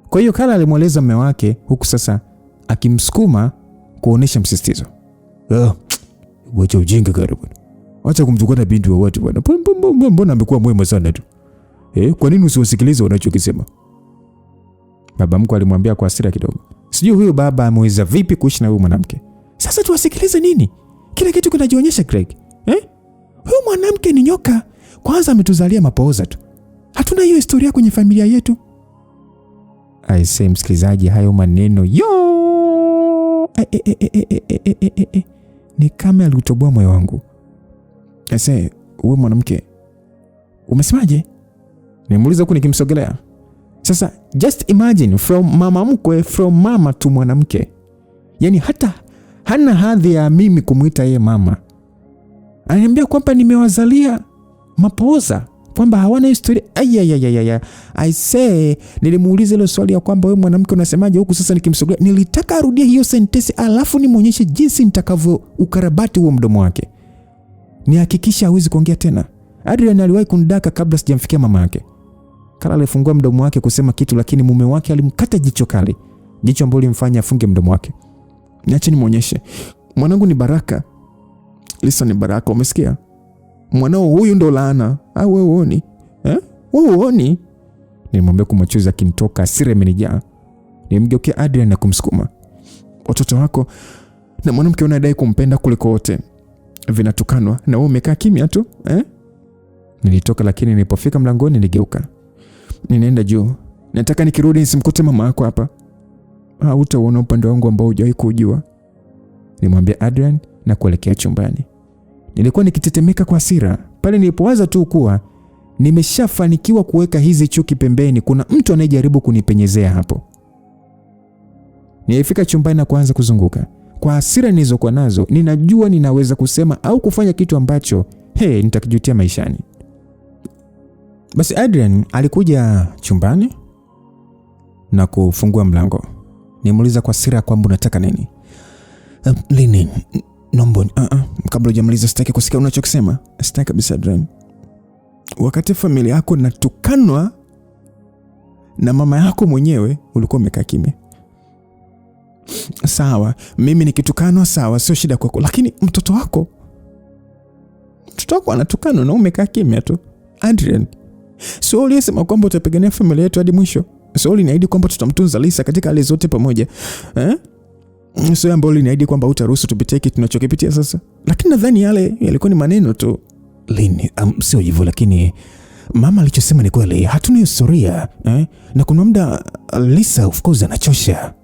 Kwa hiyo Carla alimweleza mume wake, huku sasa akimsukuma kuonesha msisitizo. Wacha ujinga karibu. Acha kumchukua na binti wa watu bwana. Mbona amekuwa mwema sana tu? Kwa nini usiwasikilize wanachokisema? Baba mkwe alimwambia kwa hasira kidogo. Sijui huyo baba ameweza vipi kuishi na huyu mwanamke. Sasa tuwasikilize nini? Kila kitu kinajionyesha Craig. Huyu mwanamke ni nyoka. Kwanza ametuzalia mapooza tu. Hatuna hiyo historia kwenye familia yetu. Aisee msikilizaji, hayo maneno ni kama alitoboa moyo wangu. Aisee, wewe mwanamke umesemaje? Nimuuliza huko nikimsogelea. Sasa just imagine, from mama mkwe, from mama to mwanamke. Yaani hata hana hadhi ya mimi kumuita yeye mama. Ananiambia kwamba nimewazalia mapooza, kwamba hawana historia. I say, nilimuuliza ile swali ya kwamba wewe mwanamke unasemaje, huku sasa nikimsogelea. Nilitaka arudie hiyo sentence alafu nimuonyeshe jinsi nitakavyo ukarabati huo mdomo wake. Nihakikisha hawezi kuongea tena. Adrian aliwahi kunidaka kabla sijamfikia mama yake. Carla alifungua mdomo wake kusema kitu, lakini mume wake alimkata jicho kali. Jicho ambalo limfanya afunge mdomo wake. Niache nimuonyeshe. Mwanangu ni baraka. Lisa ni baraka, umesikia? Mwanao huyu ndo laana. Au wewe uoni? Wewe uoni? Nilimwambia kwa machozi akinitoka, hasira imenijaa. Nilimgeukia Adrian na kumsukuma. Watoto wako na mwanamke unadai kumpenda kuliko wote vinatukanwa na wewe umekaa kimya tu, Nilitoka, lakini nilipofika mlangoni niligeuka. Ninaenda juu. Nataka nikirudi nisimkute mama yako hapa. Utaona upande wangu ambao hujawahi kujua. Nilimwambia Adrian na kuelekea chumbani. Nilikuwa nikitetemeka kwa hasira. Pale nilipowaza tu kuwa nimeshafanikiwa kuweka hizi chuki pembeni, kuna mtu anayejaribu kunipenyezea hapo. Nilifika chumbani na kuanza kuzunguka. Kwa hasira nilizokuwa nazo, ninajua ninaweza kusema au kufanya kitu ambacho nitakijutia maishani. Basi Adrian alikuja chumbani na kufungua mlango. Nimuuliza kwa hasira kwamba unataka nini? Lini? Nombo. Kabla hujamaliza sitaki kusikia unachokisema. Sitaki kabisa Adrian. Wakati familia yako inatukanwa na mama yako mwenyewe, ulikuwa umekaa kimya. Sawa, mimi nikitukanwa sawa, sio shida kwako, lakini mtoto wako anatukanwa na umekaa kimya tu. Adrian, sio ulisema kwamba utapigania familia yetu hadi mwisho? Sio uliniahidi kwamba tutamtunza Lisa katika hali zote pamoja? Sio ambapo uliniahidi kwamba utaruhusu tupitie kitu tunachokipitia sasa? Lakini nadhani yale yalikuwa ni maneno tu. Lini? Sio hivyo, lakini mama alichosema ni kweli. Hatuna historia, na kuna muda Lisa of course anachosha.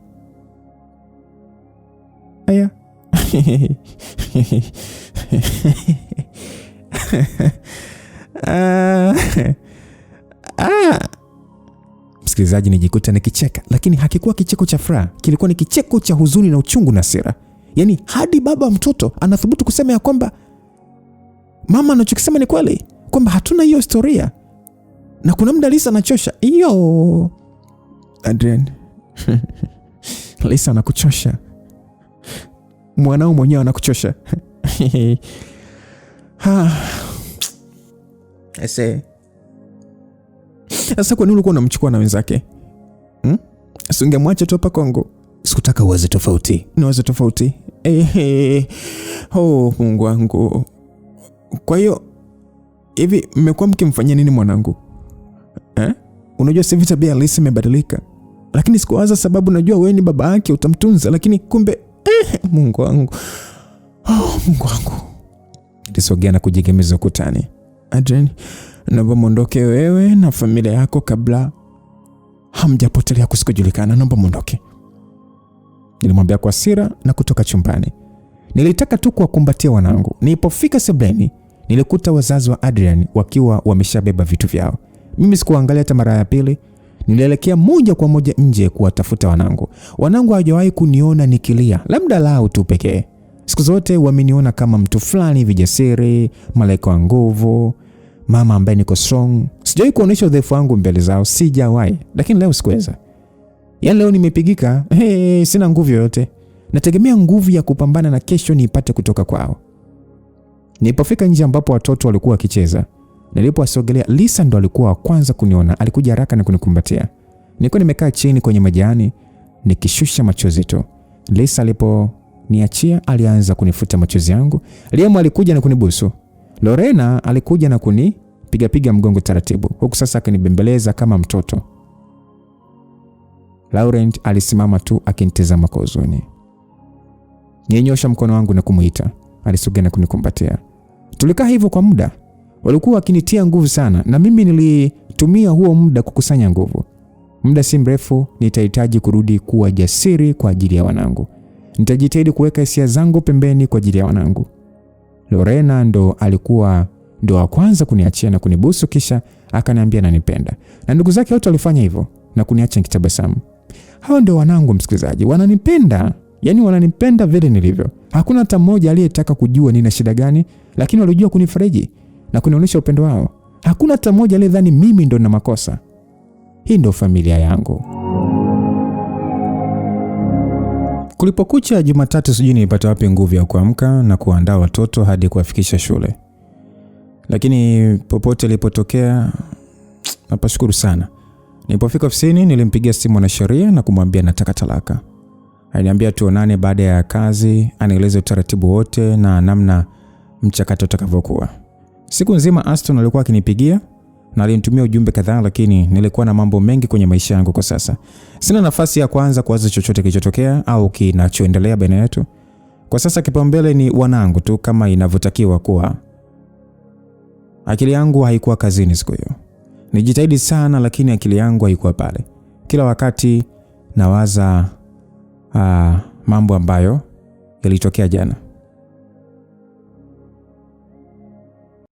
Aya. Msikilizaji, nijikuta nikicheka, lakini hakikuwa kicheko cha furaha. Kilikuwa ni kicheko cha huzuni na uchungu na hasira. Yaani hadi baba mtoto anathubutu kusema ya kwamba mama anachokisema ni kweli, kwamba hatuna hiyo historia na kuna muda Lisa anachosha. Iyo Adrian, Lisa anakuchosha. Mwanao mwenyewe anakuchosha. Sasa kwa nini ulikuwa unamchukua na wenzake? Usingemwacha tu hapa Kongo? Sikutaka uwaze tofauti. Ni wazo tofauti. Mungu wangu. Kwa hiyo hivi mmekuwa mkimfanyia nini mwanangu? Unajua sasa hivi tabia halisi imebadilika. Lakini sikuwaza sababu najua wewe ni baba yake utamtunza, lakini kumbe Mungu wangu. Mungu wangu. Nilisogea na kujigemeza ukutani. Adrian, naomba muondoke wewe na familia yako kabla hamjapotelea kusikojulikana. Naomba muondoke. Nilimwambia kwa hasira na kutoka chumbani. Nilitaka tu kuwakumbatia wanangu. Nilipofika sebuleni, nilikuta wazazi wa Adrian wakiwa wameshabeba vitu vyao. Mimi sikuangalia hata mara ya pili. Nilielekea moja kwa moja nje kuwatafuta wanangu. Wanangu hawajawahi kuniona nikilia, labda lao tu pekee. Siku zote wameniona kama mtu fulani vijasiri, malaika wa nguvu, mama ambaye niko strong. Sijawahi kuonyesha udhaifu wangu mbele zao, sijawahi. Lakini leo sikuweza. Yaani leo nimepigika, sina nguvu yoyote. Nategemea nguvu ya kupambana na kesho niipate kutoka kwao. Nilipofika nje ambapo watoto walikuwa wakicheza, nilipowasogelea, Lisa ndo alikuwa wa kwanza kuniona. Alikuja haraka na kunikumbatia. Nilikuwa nimekaa chini kwenye majani nikishusha machozi tu. Lisa aliponiachia alianza kunifuta machozi yangu. Liam alikuja na kunibusu. Lorena alikuja na kunipiga mgongo taratibu, huku sasa akanibembeleza kama mtoto. Laurent alisimama tu akinitazama kwa huzuni. Ninyosha mkono wangu na kumuita. Alisogea na kunikumbatia. Tulikaa hivyo kwa muda. Walikuwa wakinitia nguvu sana na mimi nilitumia huo muda kukusanya nguvu. Muda si mrefu nitahitaji kurudi kuwa jasiri kwa ajili ya wanangu. Nitajitahidi kuweka hisia zangu pembeni kwa ajili ya wanangu. Lorena ndo wa kwanza kuniachia na kunibusu, kisha akaniambia ananipenda. Na ndugu zake wote walifanya hivyo na kuniacha nikitabasamu. Hao ndio wanangu msikilizaji, wananipenda. Yaani wananipenda vile nilivyo. Hakuna hata mmoja aliyetaka kujua nina shida gani, lakini walijua kunifariji na kunionyesha upendo wao. Hakuna hata mmoja aliyedhani mimi ndo nina makosa. Hii ndo familia yangu. Kulipokucha Jumatatu, sijui nilipata wapi nguvu ya kuamka na kuandaa watoto hadi kuwafikisha shule. Lakini popote ilipotokea, napashukuru sana. Nilipofika ofisini nilimpigia simu mwanasheria na kumwambia nataka talaka. Aliniambia tuonane baada ya kazi, anieleze utaratibu wote na namna mchakato utakavyokuwa. Siku nzima Aston alikuwa akinipigia na alinitumia ujumbe kadhaa, lakini nilikuwa na mambo mengi kwenye maisha yangu kwa sasa. Sina nafasi ya kuanza kuwaza chochote kilichotokea au kinachoendelea baina yetu. Kwa sasa kipaumbele ni wanangu tu kama inavyotakiwa kuwa. Akili yangu haikuwa kazini siku hiyo. Nijitahidi sana lakini akili yangu haikuwa pale. Kila wakati nawaza mambo ambayo yalitokea jana.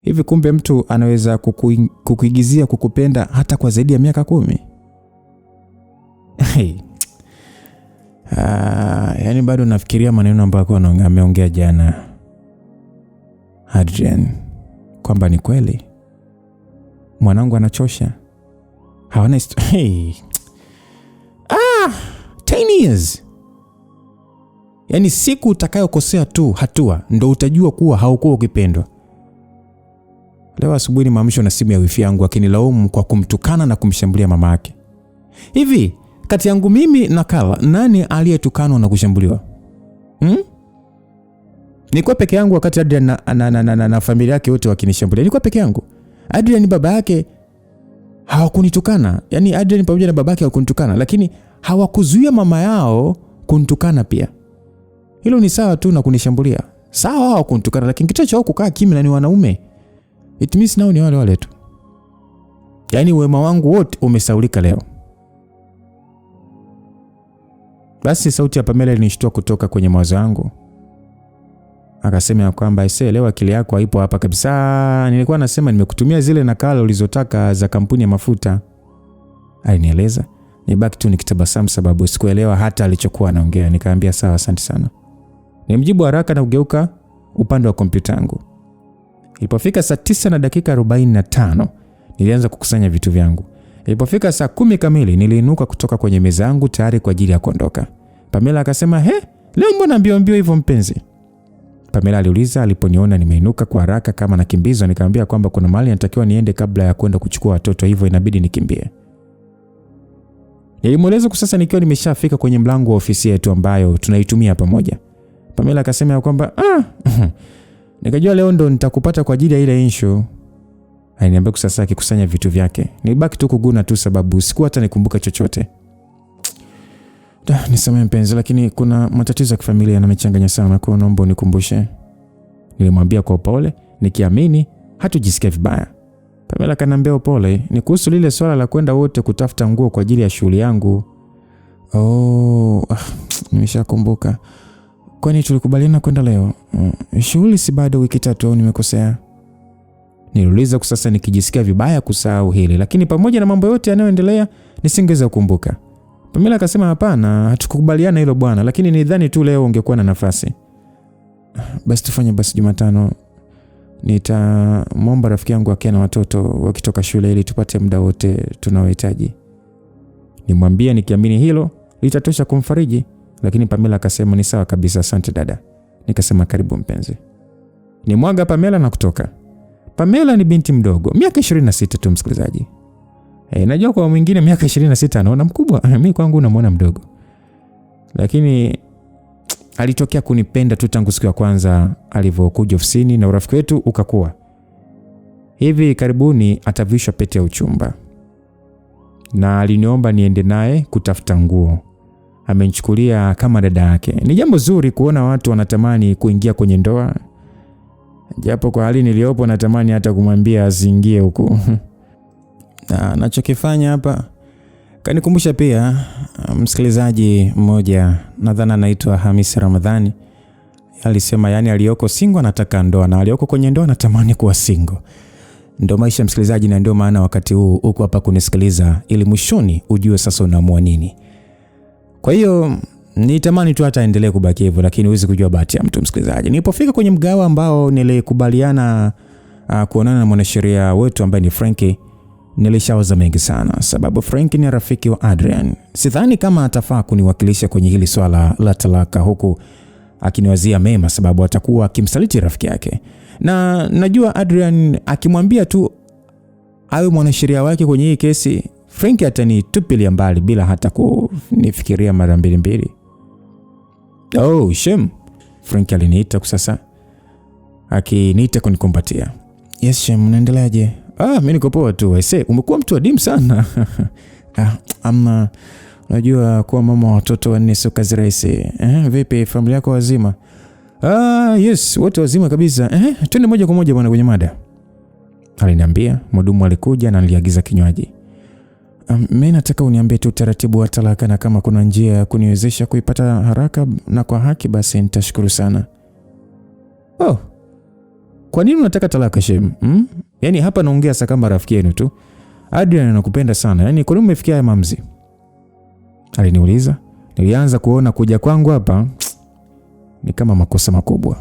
Hivi kumbe mtu anaweza kukuigizia kukupenda hata kwa zaidi ya miaka 10. Yaani bado nafikiria maneno ambayo ameongea jana Adrian, kwamba ni kweli mwanangu anachosha. Hawana 10 years. Yaani siku utakayokosea tu hatua ndo utajua kuwa haukuwa ukipendwa. Leo asubuhi nimeamshwa na simu ya wifi yangu akinilaumu kwa kumtukana na kumshambulia mama yake. Hivi kati yangu mimi na Carla, nani aliyetukanwa na kushambuliwa? Nilikuwa peke yangu wakati Adrian na familia yake wote wakinishambulia. Nilikuwa peke yangu. Adrian baba yake hawakunitukana. Yaani Adrian pamoja na baba yake hawakunitukana, lakini hawakuzuia mama yao kunitukana pia. Hilo ni sawa tu na kunishambulia. Sawa wao kunitukana, lakini kitu cha kukaa kimya na ni wanaume. It means nao ni wale tu. Yaani wema wangu wote umesaulika leo. Basi sauti ya Pamela ilinishtua kutoka kwenye mawazo yangu. Akasema kwamba leo akili yako haipo hapa kabisa. Nilikuwa nasema nimekutumia zile nakala ulizotaka za kampuni ya mafuta. Alinieleza. Nibaki tu nikitabasamu sababu sikuelewa hata alichokuwa anaongea. Nikaambia sawa, asante sana. Nimjibu haraka na kugeuka upande wa kompyuta yangu. Ilipofika saa 9:45 nilianza kukusanya vitu vyangu. Ilipofika saa 10 kamili niliinuka kutoka kwenye meza yangu tayari kwa ajili ya kuondoka. Pamela akasema, leo mbona mbio hivyo mpenzi?" Pamela aliuliza aliponiona nimeinuka kwa haraka kama nakimbizwa. Nikamwambia kwamba kuna mahali natakiwa niende kabla ya kwenda kuchukua watoto, hivyo inabidi nikimbie. Nilimweleza kwa sasa nikiwa nimeshafika kwenye mlango wa ofisi yetu ambayo tunaitumia pamoja. Pamela akasema kwamba nikajua leo ndo nitakupata kwa ajili ya ile issue. Aliniambia kwa sasa akikusanya vitu vyake. Nilibaki tu kuguna tu sababu sikuwa hata nikumbuka chochote. Nisamehe mpenzi, lakini kuna matatizo ya kifamilia yananichanganya sana, kwa naomba unikumbushe. Nilimwambia kwa upole nikiamini hatujisikia vibaya. Pamela kanambia upole ni kuhusu lile swala la kwenda wote kutafuta nguo kwa ajili ya shughuli yangu. Nimeshakumbuka. Kwani tulikubaliana kwenda leo? Shughuli si bado wiki 3 au nimekosea? Niliuliza kwa sasa nikijisikia vibaya kusahau hili, lakini pamoja na mambo yote yanayoendelea nisingeweza kukumbuka. Pamela akasema hapana, hatukukubaliana hilo bwana, lakini nidhani tu leo ungekuwa na nafasi. Basi tufanye basi Jumatano. Nitamwomba rafiki yangu akae na watoto wakitoka shule ili tupate muda wote tunaohitaji. Nimwambia nikiamini hilo litatosha kumfariji, lakini Pamela akasema ni sawa kabisa, asante dada. Nikasema karibu mpenzi. Nimwaga Pamela na kutoka. Pamela ni binti mdogo, miaka 26 tu msikilizaji. Najua kwa mwingine miaka 26 anaona mkubwa, mimi kwangu namuona mdogo. Lakini alitokea kunipenda tu tangu siku ya kwanza alivyokuja ofisini na urafiki wetu ukakua. Hivi karibuni atavishwa pete ya uchumba. Na aliniomba niende naye kutafuta nguo. Amenichukulia kama dada yake. Ni jambo zuri kuona watu wanatamani kuingia kwenye ndoa. Japo kwa hali niliopo natamani hata kumwambia asiingie huko. Nachokifanya hapa kanikumbusha pia msikilizaji mmoja, nadhani anaitwa Hamisi Ramadhani, alisema yani aliyoko single anataka ndoa na aliyoko kwenye ndoa anatamani kuwa single. Ndio maisha msikilizaji, na ndio maana wakati huu uko hapa kunisikiliza ili mwishoni ujue sasa unaamua nini. Kwa hiyo nitamani tu hata endelee kubaki hivyo, lakini huwezi kujua bahati ya mtu msikilizaji. Nilipofika kwenye mgawa ambao nilikubaliana kuonana na mwanasheria wetu ambaye ni Frankie, nilishawaza mengi sana sababu Frankie ni rafiki wa Adrian. Sidhani kama atafaa kuniwakilisha kwenye hili swala la talaka, huku akiniwazia mema sababu atakuwa akimsaliti rafiki yake. Na najua Adrian akimwambia tu awe mwanasheria wake kwenye hii kesi, Frankie atanitupilia mbali bila hata kunifikiria mara mbili. Shem. Frankie aliniita kwa sasa, akiniita kunikumbatia. Yes Shem, unaendeleaje? Mimi niko poa tu. Umekuwa mtu adimu sana. Ama unajua kuwa mama wa watoto wanne sio kazi rahisi. Vipi familia yako wazima? Yes, wote wazima kabisa. Twende moja kwa moja bwana kwenye mada. Aliniambia. Mhudumu alikuja na aliagiza kinywaji. Mimi nataka uniambie tu taratibu wa talaka na kama kuna njia ya kuniwezesha kuipata haraka na kwa haki basi nitashukuru sana. Kwa nini unataka talaka Shem? Yaani hapa naongea sasa kama rafiki yenu tu. Adrian anakupenda sana. Yaani kwa nini umefikia haya maamuzi? Aliniuliza. Nilianza kuona kuja kwangu hapa ni kama makosa makubwa.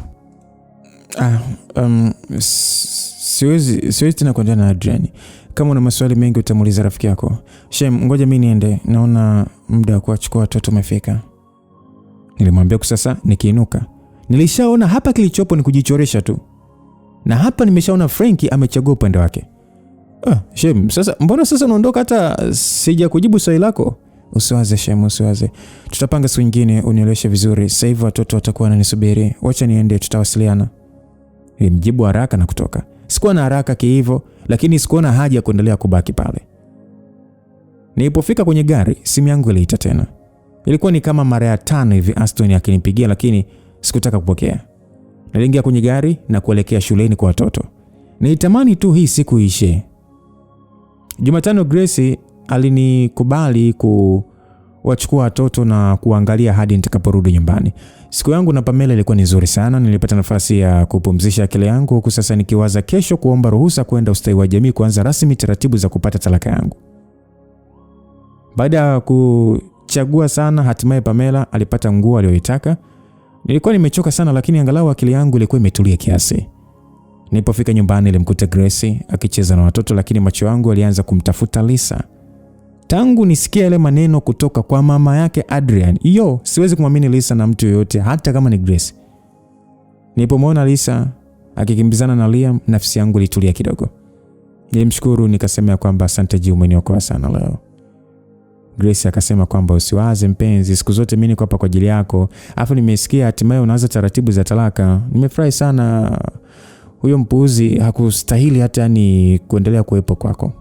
Siwezi tena kuendelea na Adrian. Kama una maswali mengi utamuuliza rafiki yako. Shem, ngoja mimi niende. Naona muda wa kuachukua watoto umefika. Nilimwambia kwa sasa nikiinuka. Nilishaona hapa kilichopo ni kujichoresha tu. Na hapa nimeshaona Frankie amechagua upande wake. Shem, sasa mbona sasa unaondoka hata sija kujibu swali lako? Usiwaze Shem, usiwaze. Tutapanga siku nyingine unieleweshe vizuri. Sasa hivi watoto watakuwa wananisubiri. Wacha niende, tutawasiliana. Nilimjibu haraka na kutoka. Sikuwa na haraka hivyo, lakini sikuwa na haja ya kuendelea kubaki pale. Nilipofika kwenye gari, simu yangu iliita tena. Ilikuwa ni kama mara ya 5 hivi Aston akinipigia, lakini sikutaka kupokea. Niliingia kwenye gari na kuelekea shuleni kwa watoto. Nilitamani tu hii siku iishe. Jumatano Grace alinikubali kuwachukua watoto na kuangalia hadi nitakaporudi nyumbani. Siku yangu na Pamela ilikuwa nzuri sana. Nilipata nafasi ya kupumzisha akili yangu, huku sasa nikiwaza kesho kuomba ruhusa kwenda ustawi wa jamii kuanza rasmi taratibu za kupata talaka yangu. Baada ya kuchagua sana, hatimaye Pamela alipata nguo aliyoitaka. Nilikuwa nimechoka sana, lakini angalau akili yangu ilikuwa imetulia kiasi. Nilipofika nyumbani nilimkuta Grace akicheza na watoto, lakini macho yangu yalianza kumtafuta Lisa. Tangu nisikia yale maneno kutoka kwa mama yake Adrian, siwezi kumwamini Lisa na mtu yoyote hata kama ni Grace. Nilipomwona Lisa akikimbizana na Liam, nafsi yangu ilitulia kidogo. Nilimshukuru nikasema kwamba asante G, umeniokoa sana leo. Grace akasema kwamba usiwaze mpenzi, siku zote mimi niko hapa kwa ajili yako. Alafu nimesikia hatimaye unaanza taratibu za talaka. Nimefurahi sana. Huyo mpuuzi hakustahili hata ni kuendelea kuwepo kwako.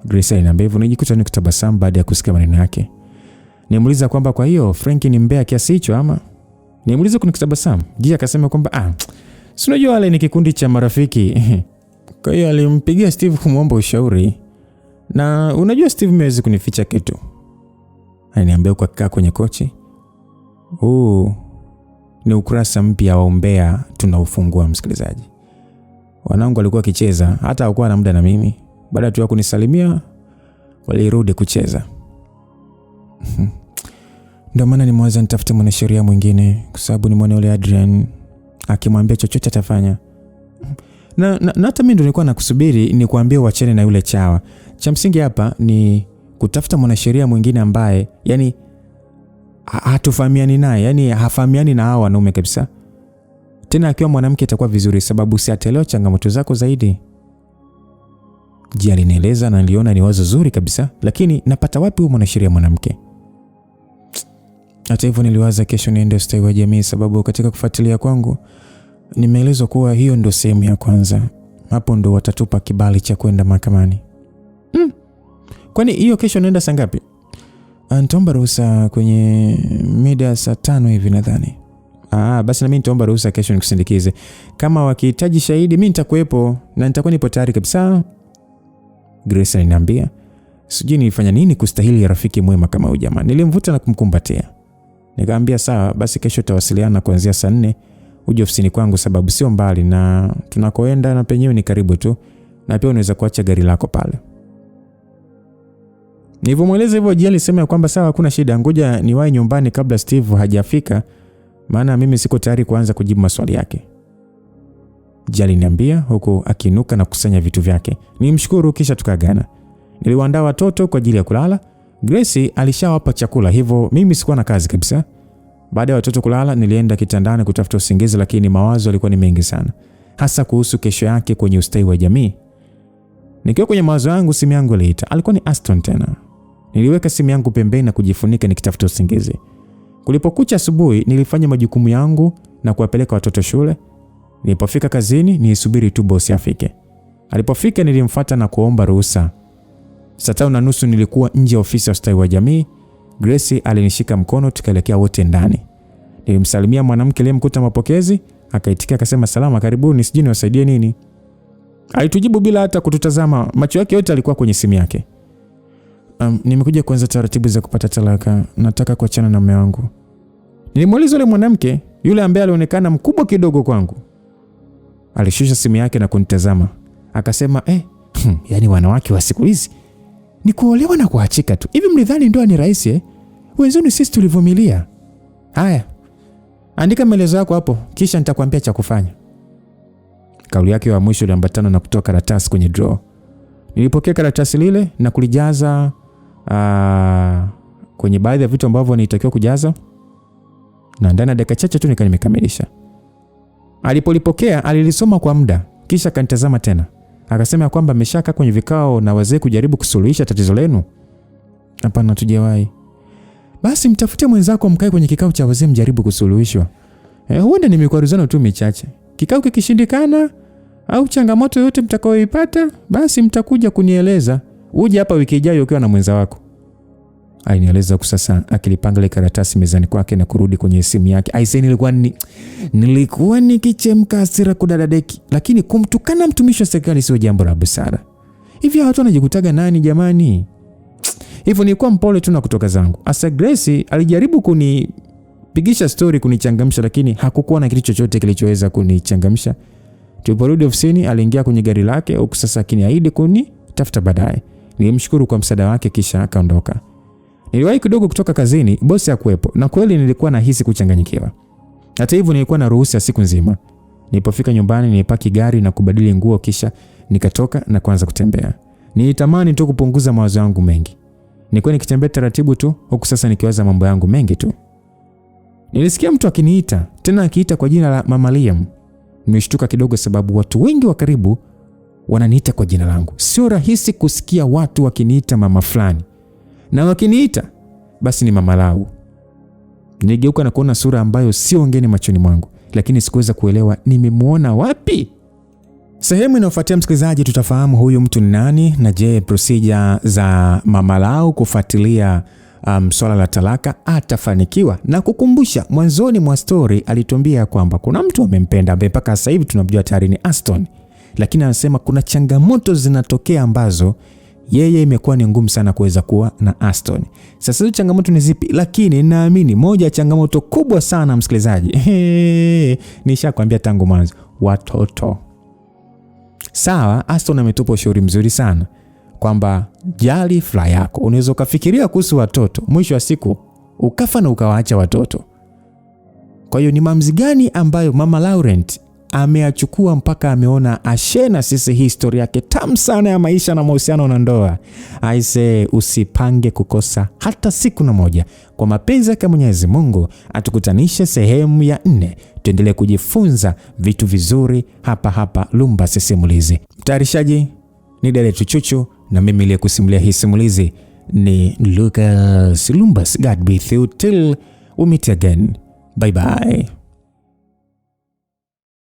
Grace aliniambia hivyo, nijikuta nikitabasamu baada ya kusikia maneno yake. Nimuuliza kwamba kwa hiyo Frank ni mbea kiasi hicho ama? Nimuuliza kunikitabasamu. Gia akasema kwamba si unajua wale ni kikundi cha marafiki. Kwa hiyo alimpigia Steve kumuomba ushauri. Na unajua Steve hawezi kunificha kitu. Aliniambia kwa kukaa kwenye kochi. Ni ukurasa mpya wa umbea tunaufungua msikilizaji. Wanangu walikuwa kicheza, hata hawakuwa na muda na mimi. Baada tu ya kunisalimia walirudi kucheza. Ndio maana nimeanza nitafute mwanasheria mwingine kwa sababu nimeona yule Adrian akimwambia chochote atafanya. Na hata mimi ndio nilikuwa nakusubiri ni kuambia uachane na yule chawa. Cha msingi hapa ni kutafuta mwanasheria mwingine ambaye yani hatufahamiani naye, yani hafahamiani na hao wanaume kabisa. Tena akiwa mwanamke itakuwa vizuri sababu si ataelewa changamoto zako zaidi. Jia alinieleza na niliona ni wazo zuri kabisa, lakini napata wapi huyo mwanasheria mwanamke? Hata hivyo niliwaza kesho niende ustawi wa jamii sababu katika kufuatilia kwangu nimeelezwa kuwa hiyo ndio sehemu ya kwanza. Hapo ndo watatupa kibali cha kwenda mahakamani. Kwani hiyo kesho naenda saa ngapi? Nitaomba ruhusa kwenye mida saa 5 hivi nadhani. Basi na mimi nitaomba ruhusa kesho nikusindikize. Kama wakihitaji shahidi mimi nitakuwepo na nitakuwa nipo tayari kabisa. Grace aliniambia, sijui nilifanya nini kustahili rafiki mwema kama huyu jamaa. Nilimvuta na kumkumbatia. Nikamwambia sawa, basi kesho tutawasiliana kuanzia saa 4 uje ofisini kwangu sababu sio mbali na tunakoenda na penyewe ni karibu tu na pia unaweza kuacha gari lako pale. Nilipomweleza hivyo Jia alisema kwamba sawa, hakuna shida, ngoja niwahi nyumbani kabla Steve hajafika maana mimi siko tayari kuanza kujibu maswali yake. Jia aliniambia huku akiinuka na kusanya vitu vyake. Nimshukuru kisha tukagana. Niliwaandaa watoto kwa ajili ya kulala. Grace alishawapa chakula hivyo mimi sikuwa na kazi kabisa. Baada ya watoto kulala nilienda kitandani kutafuta usingizi, lakini mawazo yalikuwa ni mengi sana, hasa kuhusu kesho yake kwenye ustawi wa jamii. Nikiwa kwenye mawazo yangu simu yangu iliita. Alikuwa ni Aston tena. Niliweka simu yangu pembeni na kujifunika nikitafuta usingizi. Kulipokucha asubuhi nilifanya majukumu yangu na kuwapeleka watoto shule. Nilipofika kazini nilisubiri tu bosi afike. Alipofika nilimfuata na kuomba ruhusa. Saa 5:30 nilikuwa nje ya ofisi ya ustawi wa jamii. Grace alinishika mkono tukaelekea wote ndani. Nilimsalimia mwanamke aliyemkuta mapokezi, akaitikia akasema salama, karibuni, sijui niwasaidie nini. Alitujibu bila hata kututazama, macho yake yote alikuwa kwenye simu yake. Nimekuja kuanza taratibu za kupata talaka, nataka kuachana na mume wangu. Nilimuuliza yule mwanamke, yule ambaye alionekana mkubwa kidogo kwangu. Alishusha simu yake na kunitazama. Akasema, yani wanawake wa siku hizi ni kuolewa na kuachika tu. Hivi mlidhani ndoa ni rahisi Wenzenu sisi tulivumilia. Haya. Andika maelezo yako hapo kisha nitakwambia cha kufanya. Kauli yake ya mwisho iliambatana na kutoa karatasi kwenye drawer. Nilipokea karatasi lile na kulijaza kwenye baadhi ya vitu ambavyo nilitakiwa kujaza. Na ndani ya dakika chache tu nimekamilisha. Alipolipokea alilisoma kwa muda kisha kanitazama tena. Akasema kwamba ameshaka kwenye vikao na wazee kujaribu kusuluhisha tatizo lenu. Hapana, tujawahi. Basi mtafute mwenzako mkae kwenye kikao cha wazee mjaribu kusuluhishwa. Huenda ni mikwaruzano tu michache. Kikao kikishindikana au changamoto yote mtakayoipata, basi mtakuja kunieleza. Uje hapa wiki ijayo ukiwa na mwenza wako. Alinieleza kusasa akilipanga ile karatasi mezani kwake na kurudi kwenye simu yake. Aisee, nilikuwa nikichemka hasira kudadadeki, lakini kumtukana mtumishi wa serikali sio jambo la busara. Hivi watu wanajikutaga nani jamani? Hivyo nilikuwa mpole tu na kutoka zangu. Asa Grace alijaribu kunipigisha story kunichangamsha, lakini hakukuwa na kitu chochote kilichoweza kunichangamsha. Tuliporudi ofisini aliingia kwenye gari lake huku sasa akiniahidi kunitafuta baadaye. Nilimshukuru kwa msaada wake kisha akaondoka. Niliwahi kidogo kutoka kazini, bosi hakuwepo na kweli nilikuwa nahisi kuchanganyikiwa. Hata hivyo nilikuwa na ruhusa siku nzima. Nilipofika nyumbani nilipaki gari na kubadili nguo kisha nikatoka na kuanza kutembea. Nilitamani tu kupunguza mawazo yangu mengi. Nilikuwa nikitembea taratibu tu huku sasa nikiwaza mambo yangu mengi tu. Nilisikia mtu akiniita, tena akiita kwa jina la Mama Liam. Nimeshtuka kidogo sababu watu wengi wa karibu wananiita kwa jina langu. Sio rahisi kusikia watu wakiniita mama fulani. Na wakiniita basi ni Mama Lau. Niligeuka na kuona sura ambayo sio ngeni machoni mwangu, lakini sikuweza kuelewa nimemuona wapi. Sehemu inayofuatia msikilizaji, tutafahamu huyu mtu ni nani, na je, procedure za Mama Lau kufuatilia swala la talaka atafanikiwa. Na kukumbusha, mwanzoni mwa story alituambia kwamba kuna mtu amempenda ambaye mpaka sasa hivi tunamjua tayari ni Aston, lakini anasema kuna changamoto zinatokea ambazo yeye imekuwa ni ngumu sana kuweza kuwa na Aston. Sasa hizo changamoto ni zipi? Lakini naamini moja ya changamoto kubwa sana msikilizaji, nishakwambia tangu mwanzo, watoto. Sawa, Aston ametupa ushauri mzuri sana kwamba jali furaha yako. Unaweza ukafikiria kuhusu watoto, mwisho wa siku ukafa na ukawaacha watoto. Kwa hiyo ni maamuzi gani ambayo Mama Laurent ameachukua mpaka ameona ashena sisi historia yake tamu sana ya maisha na mahusiano na ndoa? Aise, usipange kukosa hata siku na moja. Kwa mapenzi yake Mwenyezi Mungu atukutanishe sehemu ya 4. Tuendelee kujifunza vitu vizuri hapa Lumba Simulizi. Mtayarishaji ni Deletu Chuchu na mimi niliyekusimulia hii simulizi ni Lucas Lumbas. God be with you till we meet again. Bye bye.